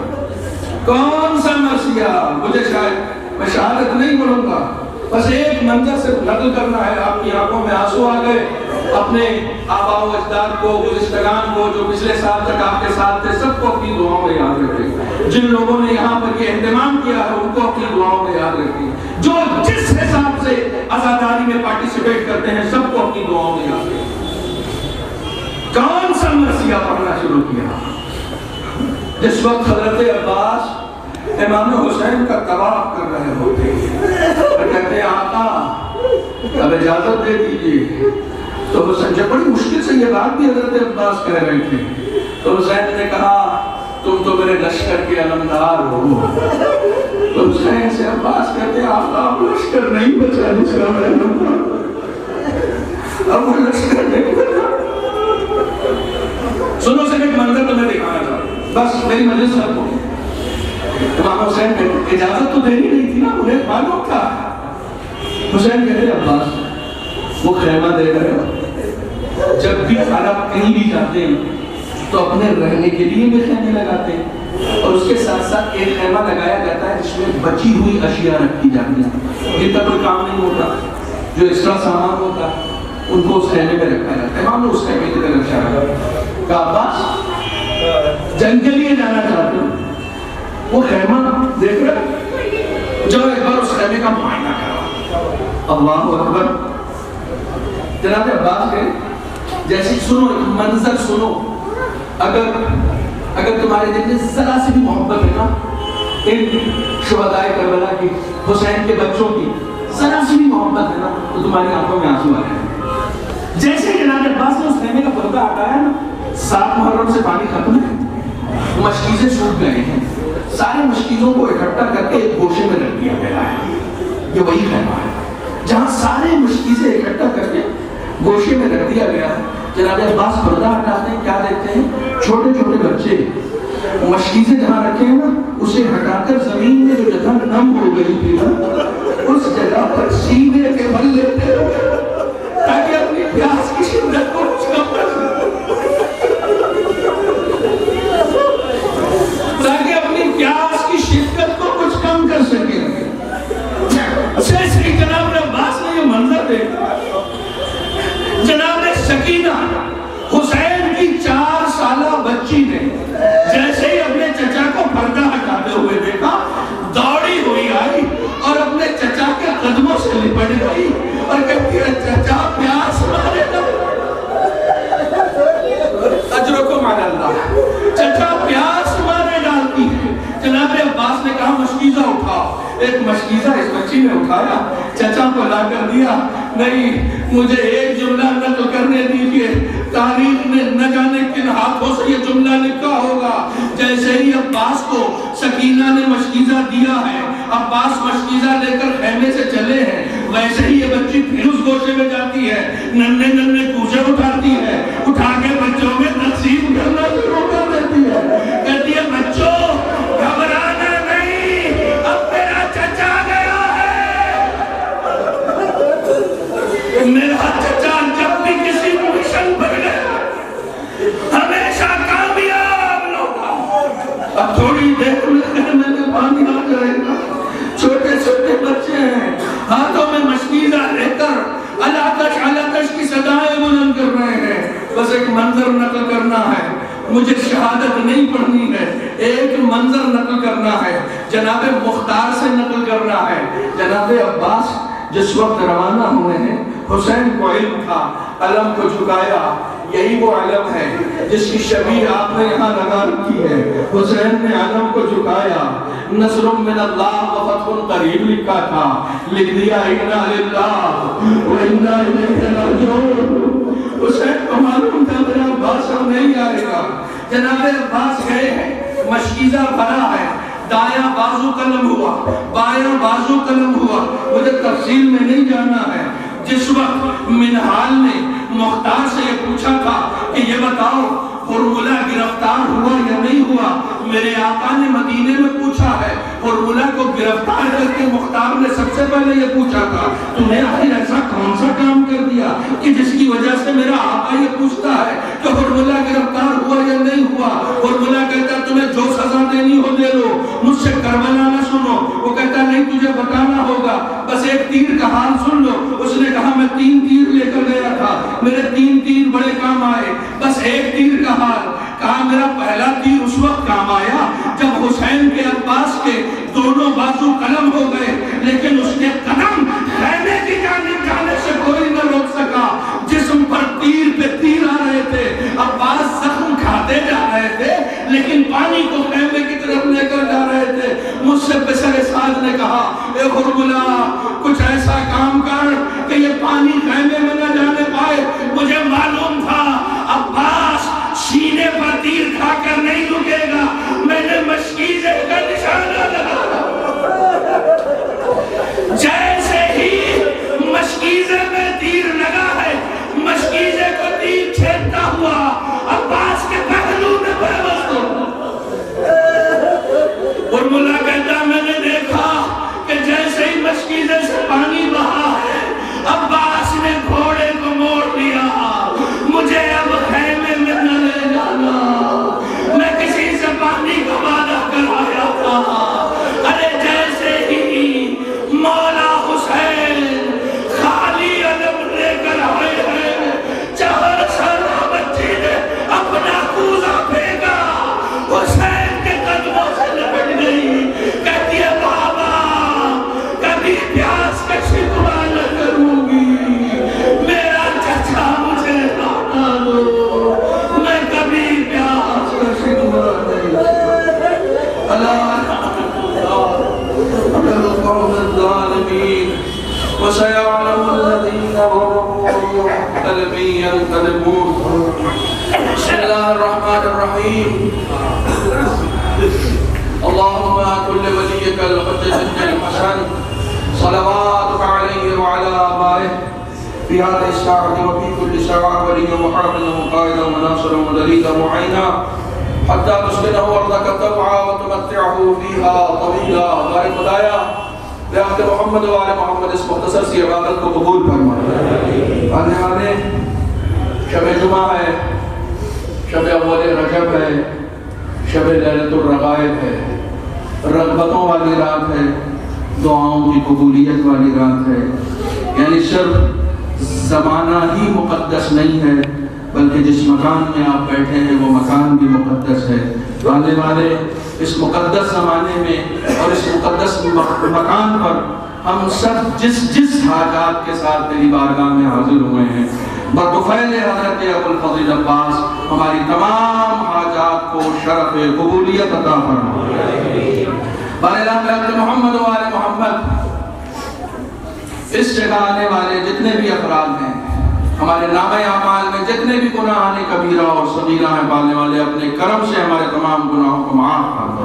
کون سا مرثیہ؟ مجھے شاید میں شہادت نہیں پڑھوں گا, بس ایک منظر سے نقل کرنا ہے. آپ کی آنکھوں میں آنسو آ گئے. اپنے آبا و اجداد کو, گزشتگان کو جو پچھلے سال تک آپ کے ساتھ تھے, سب کو اپنی دعاؤں میں یاد رکھیں. جن لوگوں نے یہاں پر یہ اہتمام کیا ہے ان کو اپنی دعاؤں میں یاد رکھیں. جو جس حساب سے عزاداری میں پارٹیسپیٹ کرتے ہیں سب کو اپنی دعاؤں میں یاد رکھیں. کون سا مرثیہ پڑھنا شروع کیا جس وقت حضرت عباس امام حسین کا طواف کر رہے ہوتے اور کہتے ہیں آقا اب اجازت دے دیجیے. تو حسین, جب بڑی مشکل سے یہ بات بھی حضرت عباس کہہ رہے تھے, تو حسین نے کہا تم تو میرے لشکر کے علمدار ہو. تو حسین سے عباس کہتے ہیں آقا اب لشکر نہیں بچا جس کا میں علمدار, اب وہ لشکر نہیں بچا. سنو صرف ایک منظر تو میں دکھانا چاہتا ہوں, بس میری مجلس رکھو. امام حسین نے اجازت تو دینی نہیں تھی نا, انہیں معلوم تھا. حسین کہتے ہیں عباس وہ خیمہ دے رہے ہو, جب بھی عرب کہیں بھی جاتے ہیں تو اپنے رہنے کے لیے بھی خیمے لگاتے ہیں, اور اس کے ساتھ ساتھ ایک خیمہ لگایا جاتا ہے جس میں بچی ہوئی اشیاء رکھی جاتی ہیں, جن کا کوئی کام نہیں ہوتا, جو ایکسٹرا سامان ہوتا ان کو اس خیمے میں رکھا جاتا ہے. امام نے اس خیمے کی طرف اشارہ کہا عباس جنگ کے لیے جانا چاہتے ہو, وہ خیمہ دیکھ رہے, جو ایک بار اس خیمے کا معائنہ کرا. اللہ اکبر. جناب عباس کے جیسے سنو منظر سنو, اگر تمہارے دل میں ذرا سی بھی محبت ہے نا ان شہدائے کربلا کی, حسین کے بچوں کی ذرا سی بھی محبت ہے نا, تو تمہاری آنکھوں میں آنسو آ رہے ہیں. جیسے جناب عباس نے اس خیمے کا پردہ ہٹایا نا, 7 محرم سے پانی ختم ہے, مشکیزیں سوکھ گئے ہیں, سارے مشکیزوں کو اکٹھا کر کے ایک گوشے میں رکھ دیا گیا ہے. یہ وہی خیمہ ہے جہاں سارے مشکیزیں اکٹھا کر کے گوشے میں رکھ دیا گیا ہے. جناب عباس پردہ ہٹاتے ہیں, کیا دیکھتے ہیں, چھوٹے چھوٹے بچے مشکیزیں جہاں رکھے ہیں نا اسے ہٹا کر زمین میں جو جگہ نم ہو گئی تھی نا اس جگہ پر سینے کے بل لیتے ہیں تاکہ اپنی پیاس کی شدت کو کچھ کم کر سکیں. جیسے جناب عباس نے یہ منظر دیکھا, جناب سکینہ حسین کی 4 سالہ بچی نے جیسے ہی اپنے چچا کو پردہ ہٹاتے ہوئے دیکھا, دوڑی ہوئی آئی اور اپنے چچا کے قدموں سے لپٹ گئی اور کہتی ہے چچا پیاس مارے گا. اجرکم علی اللہ, چچا پیاس مارے ڈالتی ہے. جناب عباس نے کہا مشکیزہ اٹھاؤ. ایک مشکیزہ اس بچی نے اٹھایا, چچا کو لا کر دیا. نہیں, مجھے ایک جملہ نقل کرنے دیجئے, تاریخ
تاریخ نے نہ جانے کن ہاتھوں سے یہ جملہ لکھا ہوگا، جیسے ہی عباس کو سکینہ نے مشکیزہ دیا ہے، عباس مشکیزہ لے کر خیمے سے چلے ہیں، ویسے ہی یہ بچی پھر اس گوشے میں جاتی ہے، ننھے ننھے کوچے اٹھاتی ہے، اٹھا کے بچوں میں تقسیم کرنا شروع کر دیتی ہے، کہتی ہے بچوں گھبرانا نہیں، اب میرا چچا گیا ہے۔ میرا چچا جب بھی کسی مشن پر گیا ہمیشہ کامیاب ہوگا۔ اب تھوڑی دیر میں خیمے میں پانی آ جائے گا، چھوٹے چھوٹے بچے ہیں ہاتھوں میں مشکیزہ لے کر علاتش کی صدایں بلند کر رہے ہیں، بس ایک منظر نقل کرنا ہے، مجھے شہادت نہیں پڑھنی ہے، ایک منظر نقل کرنا ہے، جناب مختار سے نقل کرنا ہے۔ جناب عباس جس وقت روانہ ہوئے ہیں، حسین کو علم تھا، علم کو جھکایا، یہی وہ علم ہے جس کی شبیہ آپ نے یہاں لگا رکھی ہے۔ حسین نے علم کو جھکایا، نصر من اللہ و فتح قریب لکھا تھا، لکھ دیا انا للہ و انا الیہ راجعون۔ حسین کو معلوم تھا میرا عباس اب نہیں آئے گا۔ جناب عباس گئے ہیں، مشکیزہ بھرا ہے، دایاں بازو قلم ہوا، بایاں بازو قلم ہوا، مجھے تفصیل میں نہیں جانا ہے۔ جس وقت منہال نے مختار سے یہ پوچھا تھا کہ یہ بتاؤ ہرملہ گرفتار ہوا یا نہیں ہوا، میرے آقا نے مدینے میں پوچھا ہے، ہرملہ کو گرفتار کر کے مختار نے سب سے پہلے یہ پوچھا تھا تم نے آخر ایسا کون سا کام کر دیا کہ جس کی وجہ سے میرا آقا یہ پوچھتا ہے کہ ہرملہ گرفتار ہوا یا نہیں ہوا۔ ہرملہ کہتا ہے تمہیں جو سزا دینی ہو دے لو، مجھ سے کربلا نہ سنو۔ وہ کہتا ہے نہیں تجھے بتانا ہوگا، بس ایک تیر کا حال سن لو۔ اس نے کہا میں 3 تیر لے کر گیا تھا، میرے 3 تیر بڑے کام آئے، بس ایک تیر کا حال۔ کہا میرا پہلا تیر اس وقت کام آیا جب حسین کے عباس کے دونوں بازو قلم ہو گئے، لیکن اس کے قدم خیمے کی جانب جانے سے کوئی نہ روک سکا۔ جسم پر تیر پہ تیر آ رہے تھے، عباس زخم کھاتے جا رہے تھے، لیکن پانی کو خیمے کی طرف لے کر جا رہے تھے۔ مجھ سے بسر سعد نے کہا اے ہرملہ کچھ ایسا کام کر کہ یہ پانی خیمے میں نہ جانے پائے۔ مجھے معلوم تھا عباس سینے پر تیر کھا کر نہیں رکے گا، میں نے مشکیزے کا نشانہ لگا۔ جیسے ہی مشکیزے میں تیر لگا ہے، مشکیزے کو تیر چھیدتا ہوا عباس کے پہلو میں پیوست ہو۔ ہرملہ کہتا میں نے دیکھا کہ جیسے ہی مشکیزے سے پانی بہا ہے، عباس نے گھوڑے کو موڑ لیا، مجھے اب خیمے میں نہ لے جانا، میں کسی سے پانی کا وعدہ کر آیا تھا۔ ارے جیسے ہی مولا حسین خالی علم لے کر آئے ہیں، چہر سرا بچی نے اپنا کوزہ پھینکا، حسین کے قدموں سے لپٹ گئی، کہتی ہے بابا کبھی پیاس کا شکوہ نہ کروں گی، میرا چچا مجھے لانا دو، میں کبھی پیاس کا شکوہ نہیں کروں۔ اللہ القوم الظالمین وسيعلم الذين ظلموا أي ينقلبون۔ بسم الله الرحمن الرحيم۔ اللهم كل وليك الحجة بن الحسن صلواتك عليه وعلى آبائه في هذه الساعة وفي كل ساعة وليا وحافظا وقائدا وناصرا ودليلا معينا حتى تسكنه أرضك طوعا وتمتعه فيها طويلا۔ بارك خدایا بیعت محمد و آل محمد اس مختصر سی عبادت کو قبول فرما۔ آنے والے شب جمعہ ہے، شب اول رجب ہے، شب لیلۃ الرغائب ہے، رغبتوں والی رات ہے، دعاؤں کی قبولیت والی رات ہے۔ یعنی صرف زمانہ ہی مقدس نہیں ہے بلکہ جس مکان میں آپ بیٹھے ہیں وہ مکان بھی مقدس ہے۔ آنے والے اس مقدس زمانے میں اور اس مقدس مکان پر ہم سب جس حاجات کے ساتھ تیری بارگاہ میں حاضر ہوئے ہیں، بطفیل حضرت ابو الفضل عباس ہماری تمام حاجات کو شرف قبولیت عطا فرما۔ بارے محمد و آل محمد، اس جگہ آنے والے جتنے بھی افراد ہیں
ہمارے نامہ اعمال میں جتنے بھی گناہ کبیرہ اور صغیرہ ہیں پالنے والے اپنے کرم سے ہمارے تمام گناہوں کو معاف فرما۔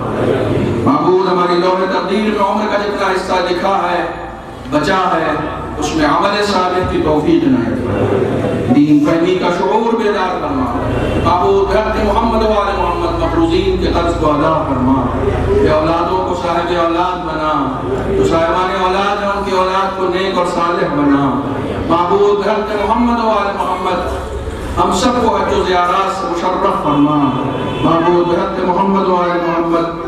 معبود ہماری لوح تقدیر میں عمر کا جتنا حصہ لکھا ہے بچا ہے اس میں عمل صالح کی توفیق عنایت فرما، دین فہمی کا شعور بیدار فرما۔ معبود حق محمد و آل محمد مفروضین کے قرض کو ادا فرما، یہ اولادوں کو صاحب اولاد بنا، جو صاحبان اولاد ہیں ان کی اولاد کو نیک اور صالح بنا۔ معبود حق محمد و آل محمد ہم سب کو حج و زیارات سے مشرف فرما۔ معبود حق محمد و آل محمد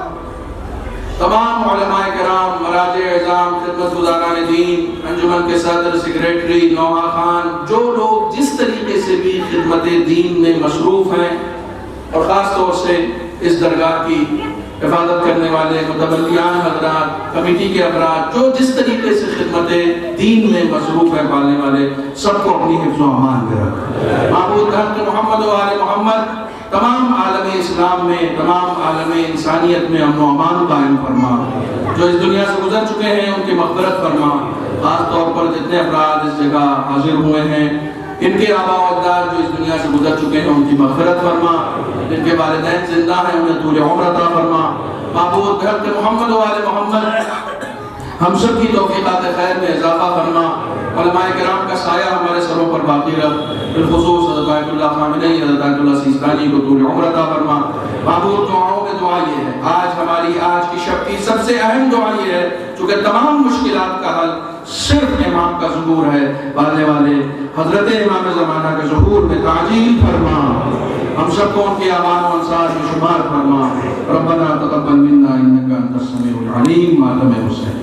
تمام علماء کرام، مراجع اعظام، خدمت گزاران دین، انجمن کے صدر، سیکریٹری، نوحہ خان، جو لوگ جس طریقے سے بھی خدمت دین میں مصروف ہیں اور خاص طور سے اس درگاہ کی حفاظت کرنے والے متولیان حضرات، کمیٹی کے افراد جو جس طریقے سے خدمت دین میں مصروف ہیں پالنے والے، سب کو اپنی حفظ و امان میں رکھ۔ معبود حق محمد و آل محمد تمام عالم اسلام میں، تمام عالم انسانیت میں امن و امان قائم فرما۔ جو اس دنیا سے گزر چکے ہیں ان کی مغفرت فرما، خاص طور پر جتنے افراد اس جگہ حاضر ہوئے ہیں ان کے آباء و اجداد جو اس دنیا سے گزر چکے ہیں ان کی مغفرت فرما، جن کے والدین زندہ ہیں انہیں طول عمر عطا فرما۔ معبود حق محمد و آل محمد ہم سب کی توفیقات خیر میں اضافہ فرما، علماء کرام کا سایہ ہمارے سروں پر باقی رکھ، بالخصوص حضرت آیت اللہ خامنئی، حضرت آیت اللہ سیستانی کو طول عمر عطا فرما۔ معبود دعاؤں میں دعا یہ ہے، آج کی شب کی سب سے اہم دعا یہ ہے، چونکہ تمام مشکلات کا حل صرف امام کا ظہور ہے، پالنے والے حضرت امام زمانہ کے ظہور میں تعجیل فرما، ہم سب کو ان کے اعوان و انصار میں شمار فرما۔ ربنا تقبل منا انک انت السمیع العلیم، ماتم حسین۔